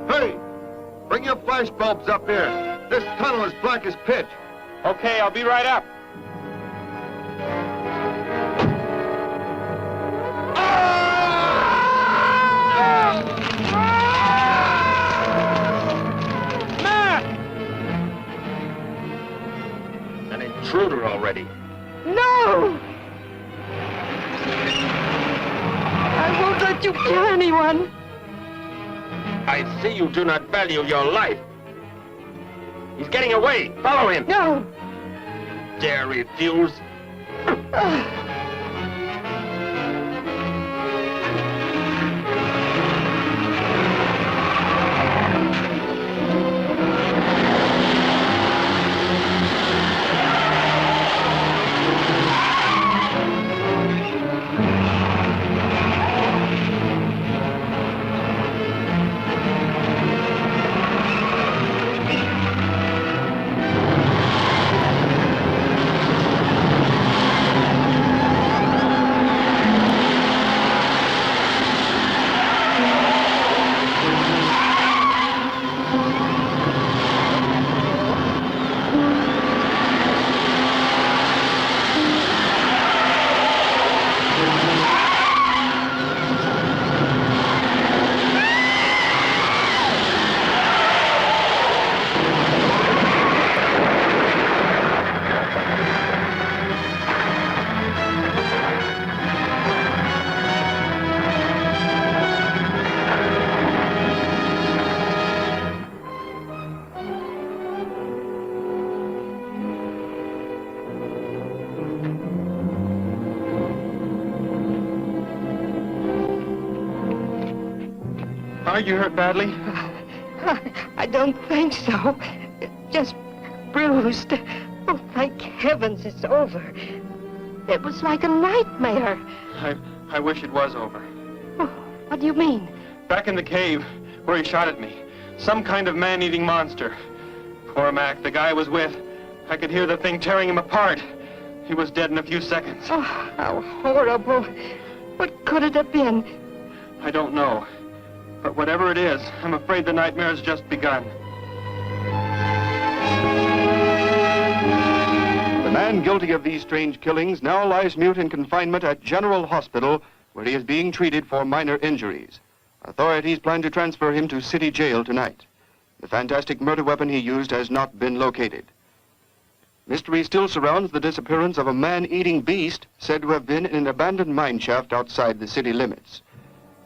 Hey! Bring your flash bulbs up here. This tunnel is black as pitch. Okay, I'll be right up. An intruder already. No! I won't let you kill anyone. I see you do not value your life. He's getting away. Follow him. No. Dare refuse? Are you hurt badly? I don't think so. Just bruised. Oh, thank heavens it's over. It was like a nightmare. I wish it was over. Oh, what do you mean? Back in the cave, where he shot at me. Some kind of man-eating monster. Poor Mac, the guy I was with. I could hear the thing tearing him apart. He was dead in a few seconds. Oh, how horrible. What could it have been? I don't know. But whatever it is, I'm afraid the nightmare has just begun. The man guilty of these strange killings now lies mute in confinement at General Hospital, where he is being treated for minor injuries. Authorities plan to transfer him to City Jail tonight. The fantastic murder weapon he used has not been located. Mystery still surrounds the disappearance of a man-eating beast said to have been in an abandoned mine shaft outside the city limits.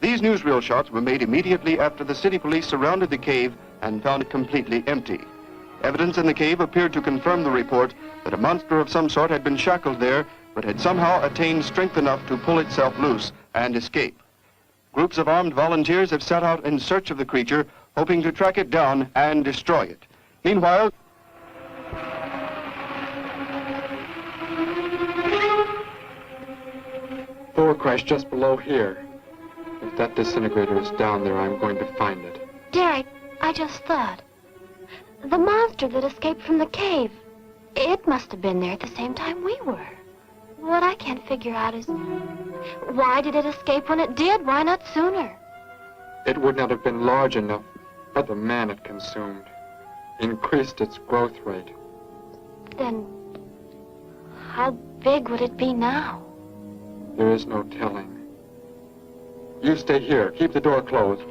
These newsreel shots were made immediately after the city police surrounded the cave and found it completely empty. Evidence in the cave appeared to confirm the report that a monster of some sort had been shackled there, but had somehow attained strength enough to pull itself loose and escape. Groups of armed volunteers have set out in search of the creature, hoping to track it down and destroy it. Meanwhile, Thor crashed just below here. If that disintegrator is down there, I'm going to find it. Derek, I just thought. The monster that escaped from the cave. It must have been there at the same time we were. What I can't figure out is, why did it escape when it did? Why not sooner? It would not have been large enough, but the man it consumed increased its growth rate. Then, how big would it be now? There is no telling. You stay here. Keep the door closed.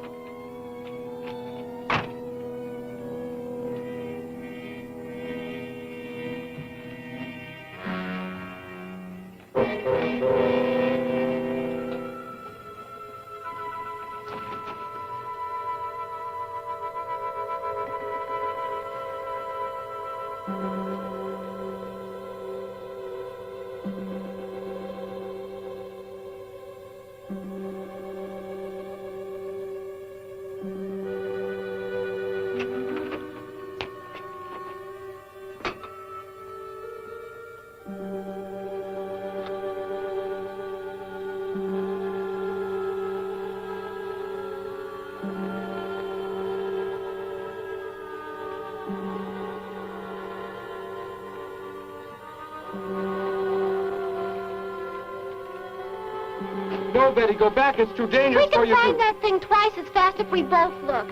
No, Betty, go back. It's too dangerous for you. We can find that thing twice as fast if we both look.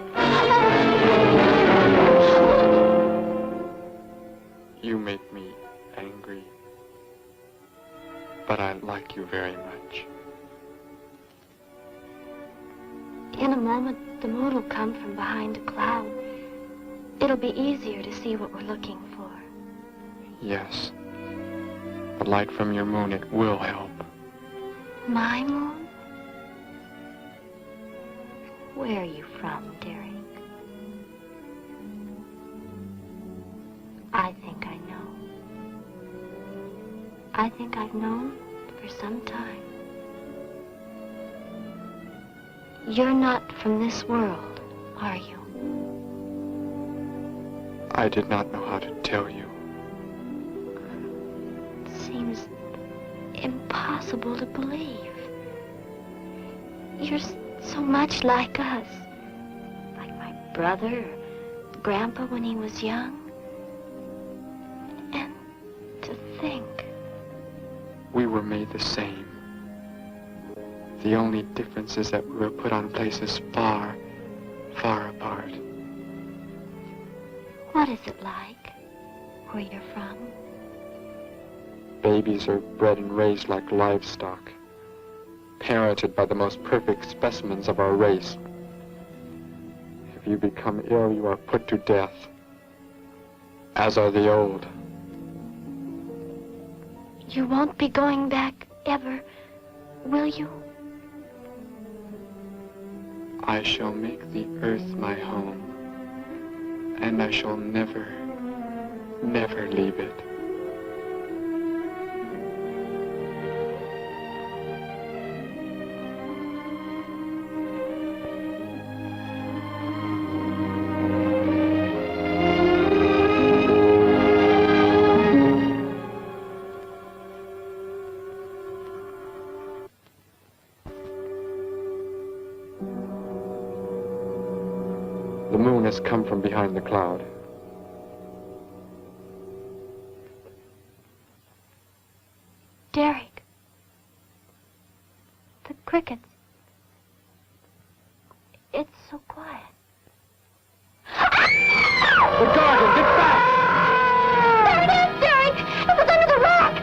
You make me angry, but I like you very much. In a moment, the moon will come from behind a cloud. It'll be easier to see what we're looking for. Yes. The light from your moon, it will help. My moon? Where are you from, Derek? I think I know. I think I've known for some time. You're not from this world, are you? I did not know how to tell you. It seems impossible to believe. You're so much like us. Like my brother or Grandpa when he was young. And to think. We were made the same. The only difference is that we were put on places far, far apart. What is it like where you're from? Babies are bred and raised like livestock, parented by the most perfect specimens of our race. If you become ill, you are put to death, as are the old. You won't be going back ever, will you? I shall make the earth my home, and I shall never, never leave it. The moon has come from behind the cloud. Derek. The crickets. It's so quiet. The Gargan, get back! There it is, Derek! It was under the rock!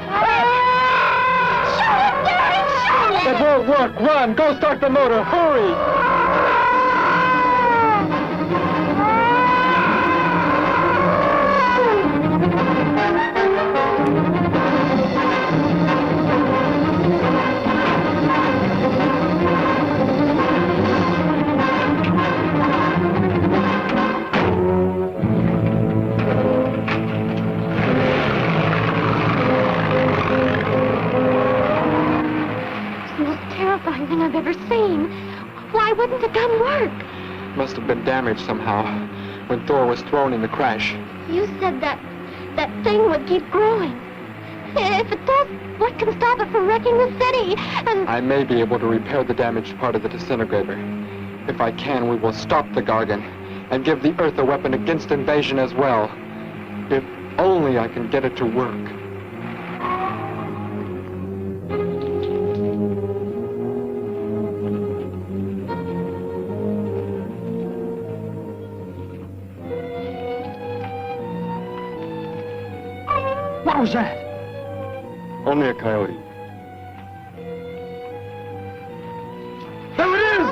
Shoot it, Derek! Shoot it! It won't work! Run! Go start the motor! Hurry! Thing I've ever seen. Why wouldn't the gun work? Must have been damaged somehow when Thor was thrown in the crash. You said that thing would keep growing. If it does, what can stop it from wrecking the city? And I may be able to repair the damaged part of the disintegrator. If I can, we will stop the Gargan. and give the Earth a weapon against invasion as well. If only I can get it to work. What was that? Only a coyote. There it is!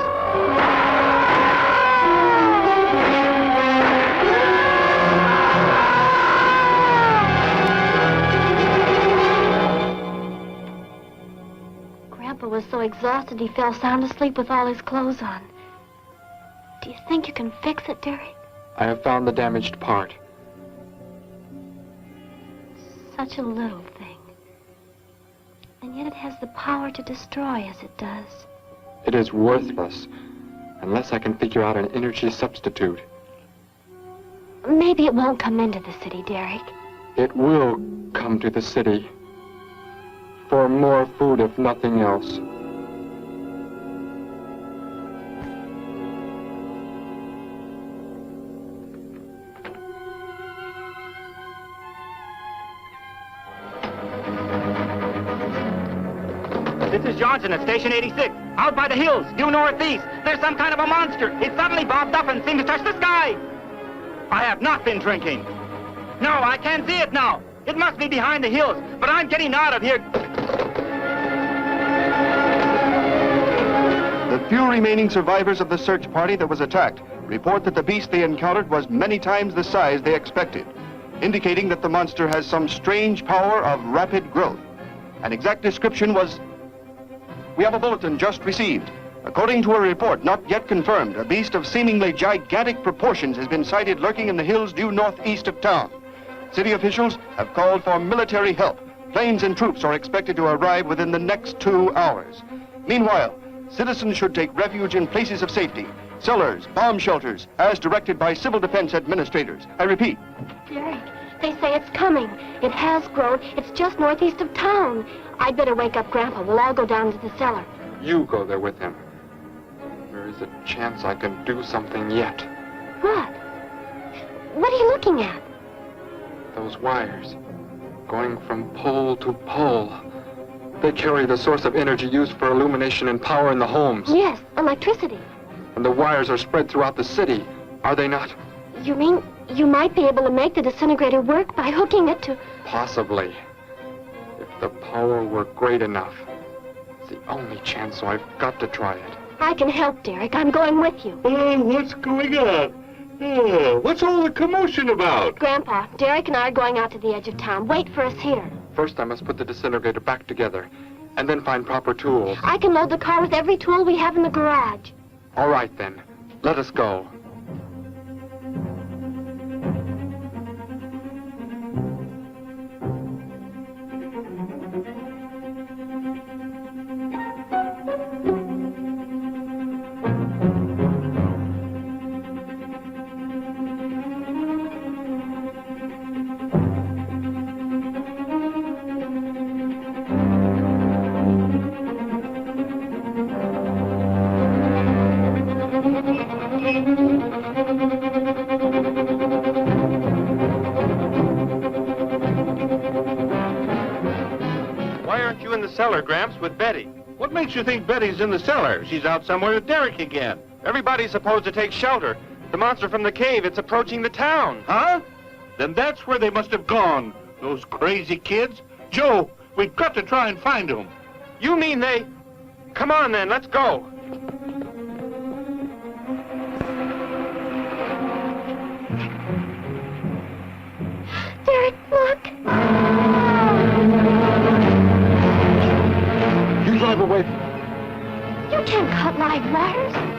Grandpa was so exhausted he fell sound asleep with all his clothes on. Do you think you can fix it, Derek? I have found the damaged part. Such a little thing. And yet it has the power to destroy as it does. It is worthless, unless I can figure out an energy substitute. Maybe it won't come into the city, Derek. It will come to the city. For more food, if nothing else. This is Johnson at Station 86. Out by the hills, due northeast. There's some kind of a monster. It suddenly bobbed up and seemed to touch the sky. I have not been drinking. No, I can't see it now. It must be behind the hills, but I'm getting out of here. The few remaining survivors of the search party that was attacked report that the beast they encountered was many times the size they expected, indicating that the monster has some strange power of rapid growth. An exact description was... We have a bulletin just received. According to a report not yet confirmed, a beast of seemingly gigantic proportions has been sighted lurking in the hills due northeast of town. City officials have called for military help. Planes and troops are expected to arrive within the next 2 hours. Meanwhile, citizens should take refuge in places of safety, cellars, bomb shelters, as directed by civil defense administrators. I repeat. Derek, they say it's coming. It has grown. It's just northeast of town. I'd better wake up Grandpa. We'll all go down to the cellar. You go there with him. There is a chance I can do something yet. What? What are you looking at? Those wires, going from pole to pole. They carry the source of energy used for illumination and power in the homes. Yes, electricity. And the wires are spread throughout the city, are they not? You mean you might be able to make the disintegrator work by hooking it to... Possibly. If the power were great enough. It's the only chance, so I've got to try it. I can help, Derek. I'm going with you. Oh, what's going on? Oh, what's all the commotion about? Grandpa, Derek and I are going out to the edge of town. Wait for us here. First, I must put the disintegrator back together, and then find proper tools. I can load the car with every tool we have in the garage. All right, then. Let us go. Why aren't you in the cellar, Gramps, with Betty? What makes you think Betty's in the cellar? She's out somewhere with Derek again. Everybody's supposed to take shelter. The monster from the cave, it's approaching the town. Huh? Then that's where they must have gone. Those crazy kids. Joe, we've got to try and find them. You mean they... Come on, then, let's go. Derek, look. You drive away. You can't cut live wires.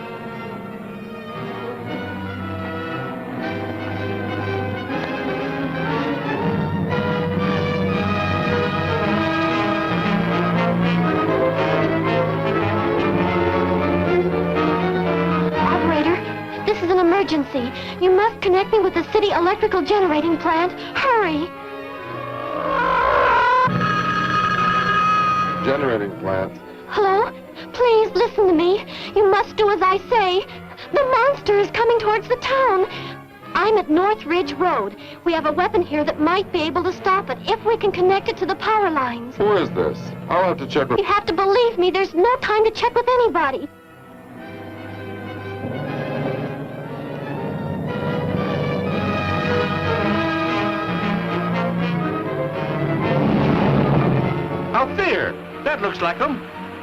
Emergency. You must connect me with the city electrical generating plant. Hurry! Generating plant? Hello? Please, listen to me. You must do as I say. The monster is coming towards the town. I'm at North Ridge Road. We have a weapon here that might be able to stop it if we can connect it to the power lines. Who is this? I'll have to check with... You have to believe me. There's no time to check with anybody. Out there! That looks like him.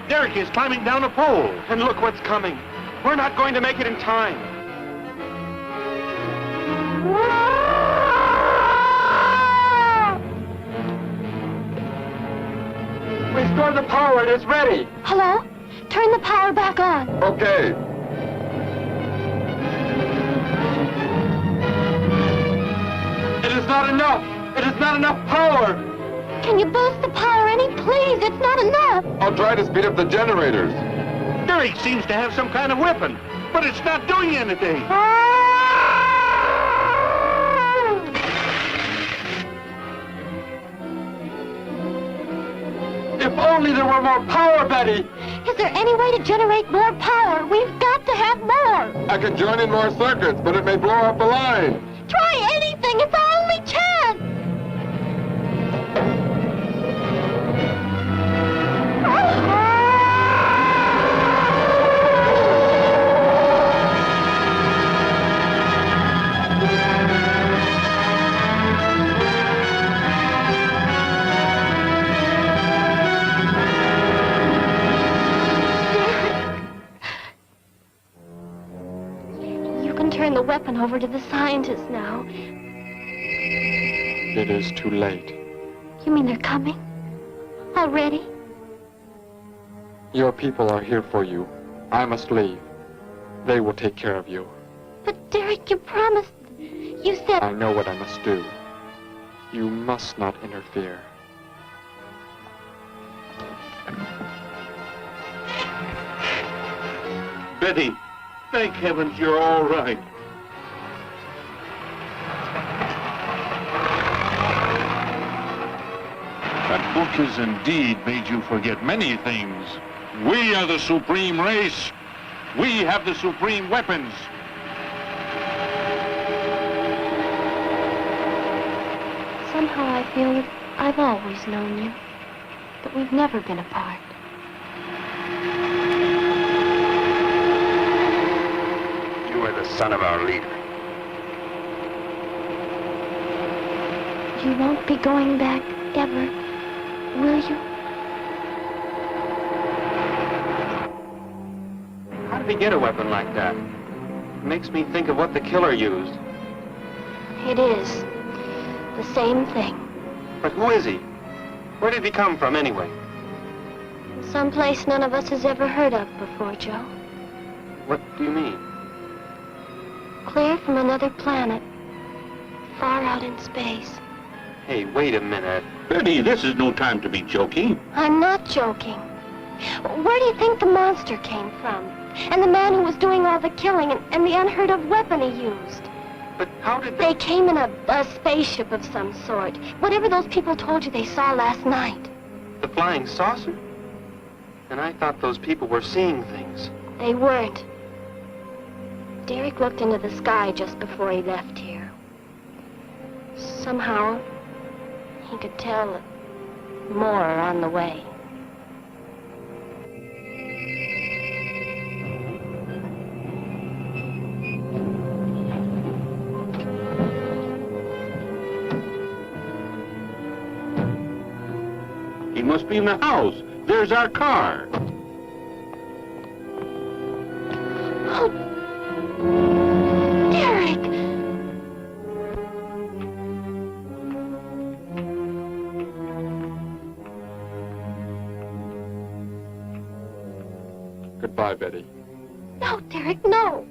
Derek is climbing down a pole. And look what's coming. We're not going to make it in time. Restore the power. It is ready. Hello? Turn the power back on. Okay. It is not enough. It is not enough power. Can you boost the power any? Please, it's not enough. I'll try to speed up the generators. Derek seems to have some kind of weapon, but it's not doing anything. If only there were more power, Betty. Is there any way to generate more power? We've got to have more. I can join in more circuits, but it may blow up the line. Try anything. It's our only chance. Turn the weapon over to the scientists now. It is too late. You mean they're coming? Already? Your people are here for you. I must leave. They will take care of you. But Derek, you promised. You said... I know what I must do. You must not interfere. Betty, thank heavens you're all right. That book has indeed made you forget many things. We are the supreme race. We have the supreme weapons. Somehow I feel that I've always known you, but we've never been apart. You are the son of our leader. You won't be going back ever, will you? How did he get a weapon like that? It makes me think of what the killer used. It is. The same thing. But who is he? Where did he come from, anyway? Someplace none of us has ever heard of before, Joe. What do you mean? Clear from another planet. Far out in space. Hey, wait a minute. Betty, this is no time to be joking. I'm not joking. Where do you think the monster came from? And the man who was doing all the killing and the unheard of weapon he used? But how did they came in a spaceship of some sort. Whatever those people told you they saw last night. The flying saucer? And I thought those people were seeing things. They weren't. Derek looked into the sky just before he left here. Somehow, he could tell that more are on the way. He must be in the house. There's our car. Oh, Derek! Goodbye, Betty. No, Derek, no.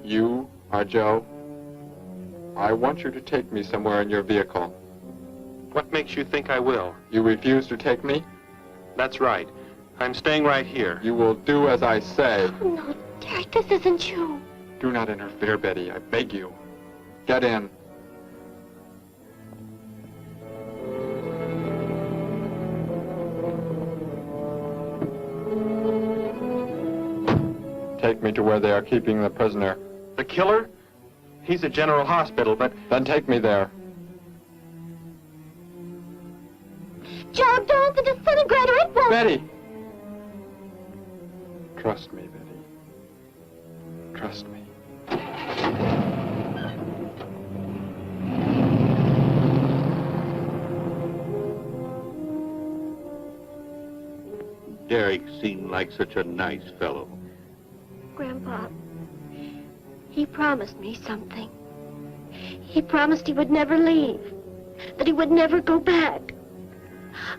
You are Joe. I want you to take me somewhere in your vehicle. What makes you think I will? You refuse to take me? That's right. I'm staying right here. You will do as I say. Oh, no, Derek, this isn't you. Do not interfere, Betty. I beg you. Get in. Take me to where they are keeping the prisoner. The killer? He's at General Hospital, but... Then take me there. Joe, don't! The disintegrator, it won't... Betty! Trust me, Betty. Trust me. Derek seemed like such a nice fellow. Grandpa, he promised me something. He promised he would never leave, that he would never go back.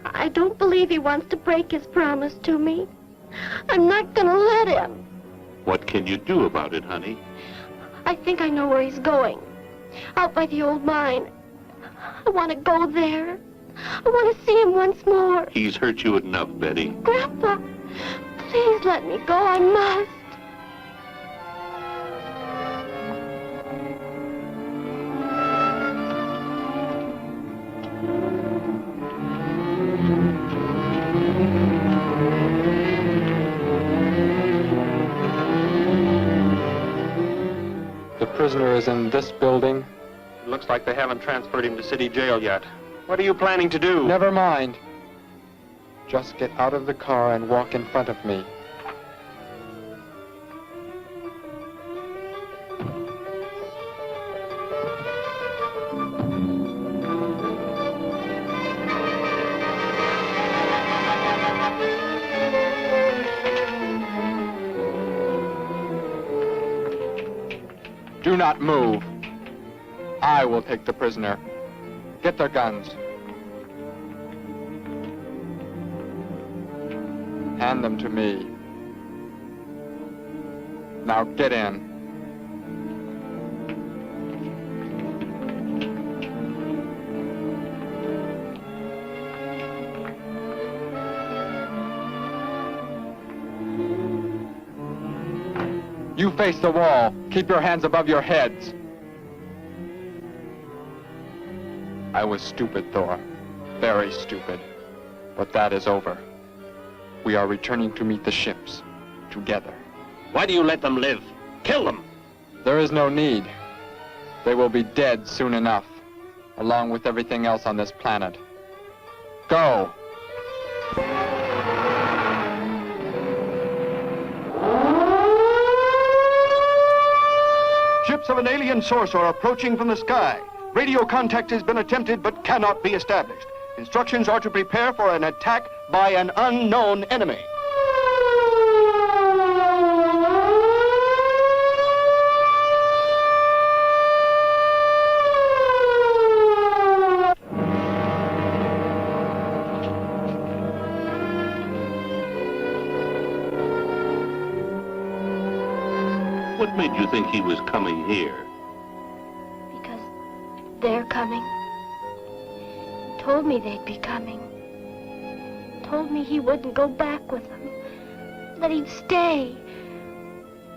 I don't believe he wants to break his promise to me. I'm not gonna let him. What can you do about it, honey? I think I know where he's going. Out by the old mine. I want to go there. I want to see him once more. He's hurt you enough, Betty. Grandpa, please let me go. I must. The prisoner is in this building. It looks like they haven't transferred him to city jail yet. What are you planning to do? Never mind. Just get out of the car and walk in front of me. Do not move. I will take the prisoner. Get their guns. Hand them to me. Now get in. You face the wall. Keep your hands above your heads. I was stupid, Thor. Very stupid. But that is over. We are returning to meet the ships. Together. Why do you let them live? Kill them! There is no need. They will be dead soon enough, along with everything else on this planet. Go! Ships of an alien source are approaching from the sky. Radio contact has been attempted but cannot be established. Instructions are to prepare for an attack by an unknown enemy. What made you think he was coming here? Because they're coming. Told me they'd be coming. Told me he wouldn't go back with them. That he'd stay.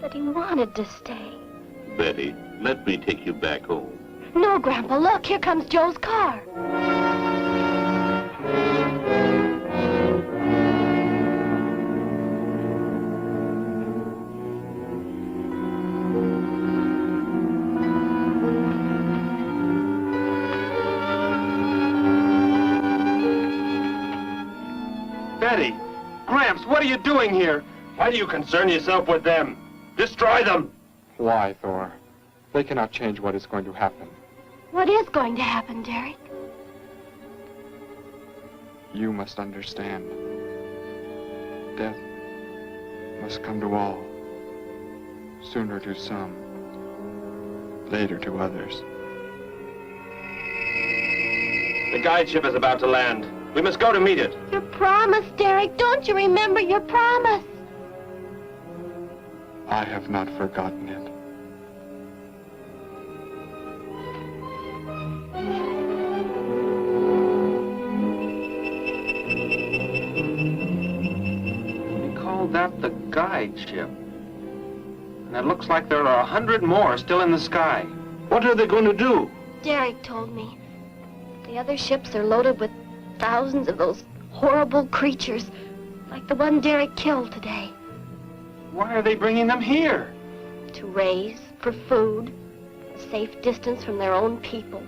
That he wanted to stay. Betty, let me take you back home. No, Grandpa, look, here comes Joe's car. Betty! Gramps, what are you doing here? Why do you concern yourself with them? Destroy them! Why, Thor? They cannot change what is going to happen. What is going to happen, Derek? You must understand. Death must come to all. Sooner to some, later to others. The guide ship is about to land. We must go to meet it. Your promise, Derek. Don't you remember your promise? I have not forgotten it. They called that the guide ship. And it looks like there are 100 more still in the sky. What are they going to do? Derek told me. The other ships are loaded with thousands of those horrible creatures, like the one Derek killed today. Why are they bringing them here? To raise, for food, a safe distance from their own people.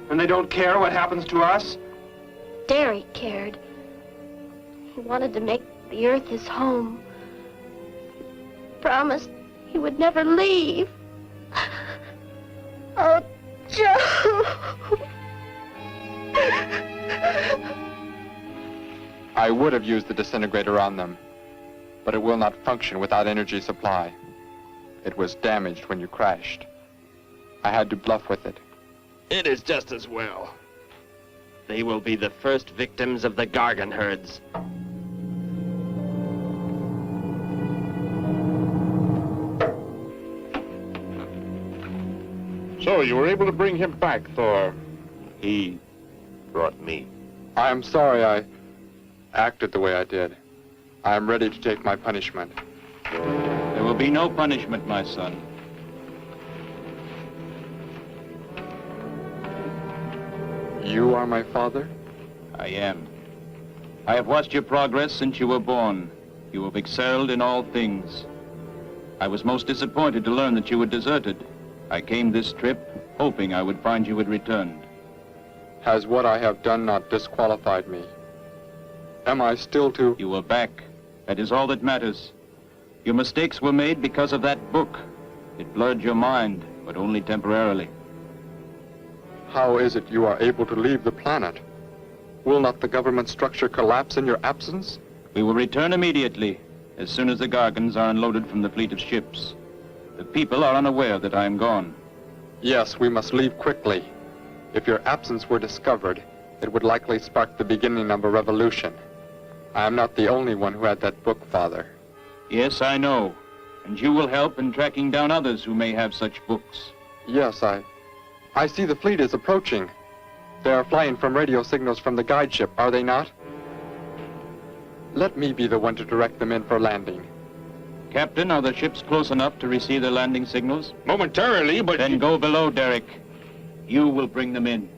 And they don't care what happens to us? Derek cared. He wanted to make the earth his home. Promised he would never leave. Oh, Joe! I would have used the disintegrator on them, but it will not function without energy supply. It was damaged when you crashed. I had to bluff with it. It is just as well. They will be the first victims of the Gargan herds. So you were able to bring him back, Thor? He brought me. I am sorry I acted the way I did. I am ready to take my punishment. There will be no punishment, my son. You are my father? I am. I have watched your progress since you were born. You have excelled in all things. I was most disappointed to learn that you had deserted. I came this trip hoping I would find you had returned. Has what I have done not disqualified me? Am I still to... You are back. That is all that matters. Your mistakes were made because of that book. It blurred your mind, but only temporarily. How is it you are able to leave the planet? Will not the government structure collapse in your absence? We will return immediately, as soon as the Gargans are unloaded from the fleet of ships. The people are unaware that I am gone. Yes, we must leave quickly. If your absence were discovered, it would likely spark the beginning of a revolution. I am not the only one who had that book, Father. Yes, I know. And you will help in tracking down others who may have such books. Yes, I see the fleet is approaching. They are flying from radio signals from the guide ship, are they not? Let me be the one to direct them in for landing. Captain, are the ships close enough to receive their landing signals? Momentarily, but... Then go below, Derek. You will bring them in.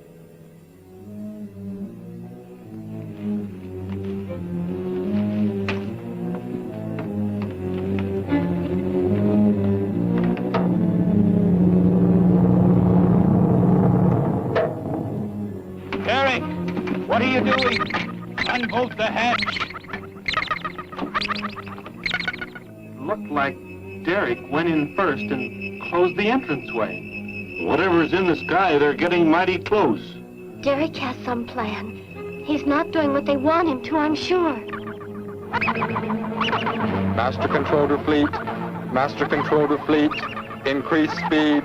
Derek, what are you doing? Unbolt the hatch. Looked like Derek went in first and closed the entranceway. Whatever's in the sky, they're getting mighty close. Derek has some plan. He's not doing what they want him to, I'm sure. Master control to fleet. Master control to fleet. Increase speed.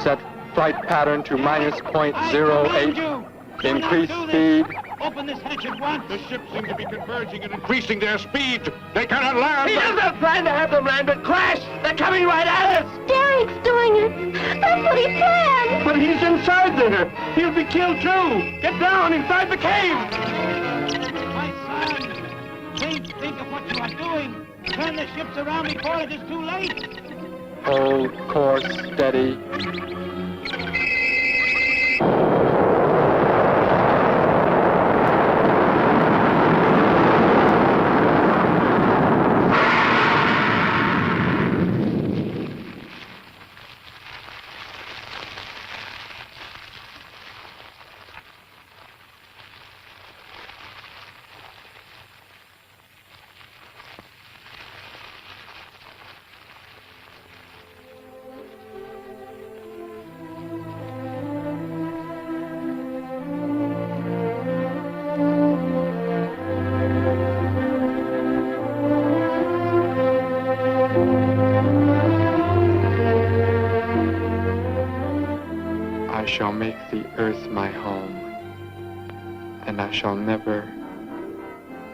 Set flight pattern to -0.08. Increase speed. Open this hatch at once. The ships seem to be converging and increasing their speed. They cannot land. He does not plan to have them land, but crash! They're coming right at us! Derek's doing it. That's what he planned. But he's inside there. He'll be killed too. Get down inside the cave. My son, think of what you are doing. Turn the ships around before it is too late. Hold course steady. I shall make the earth my home, and I shall never,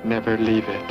never leave it.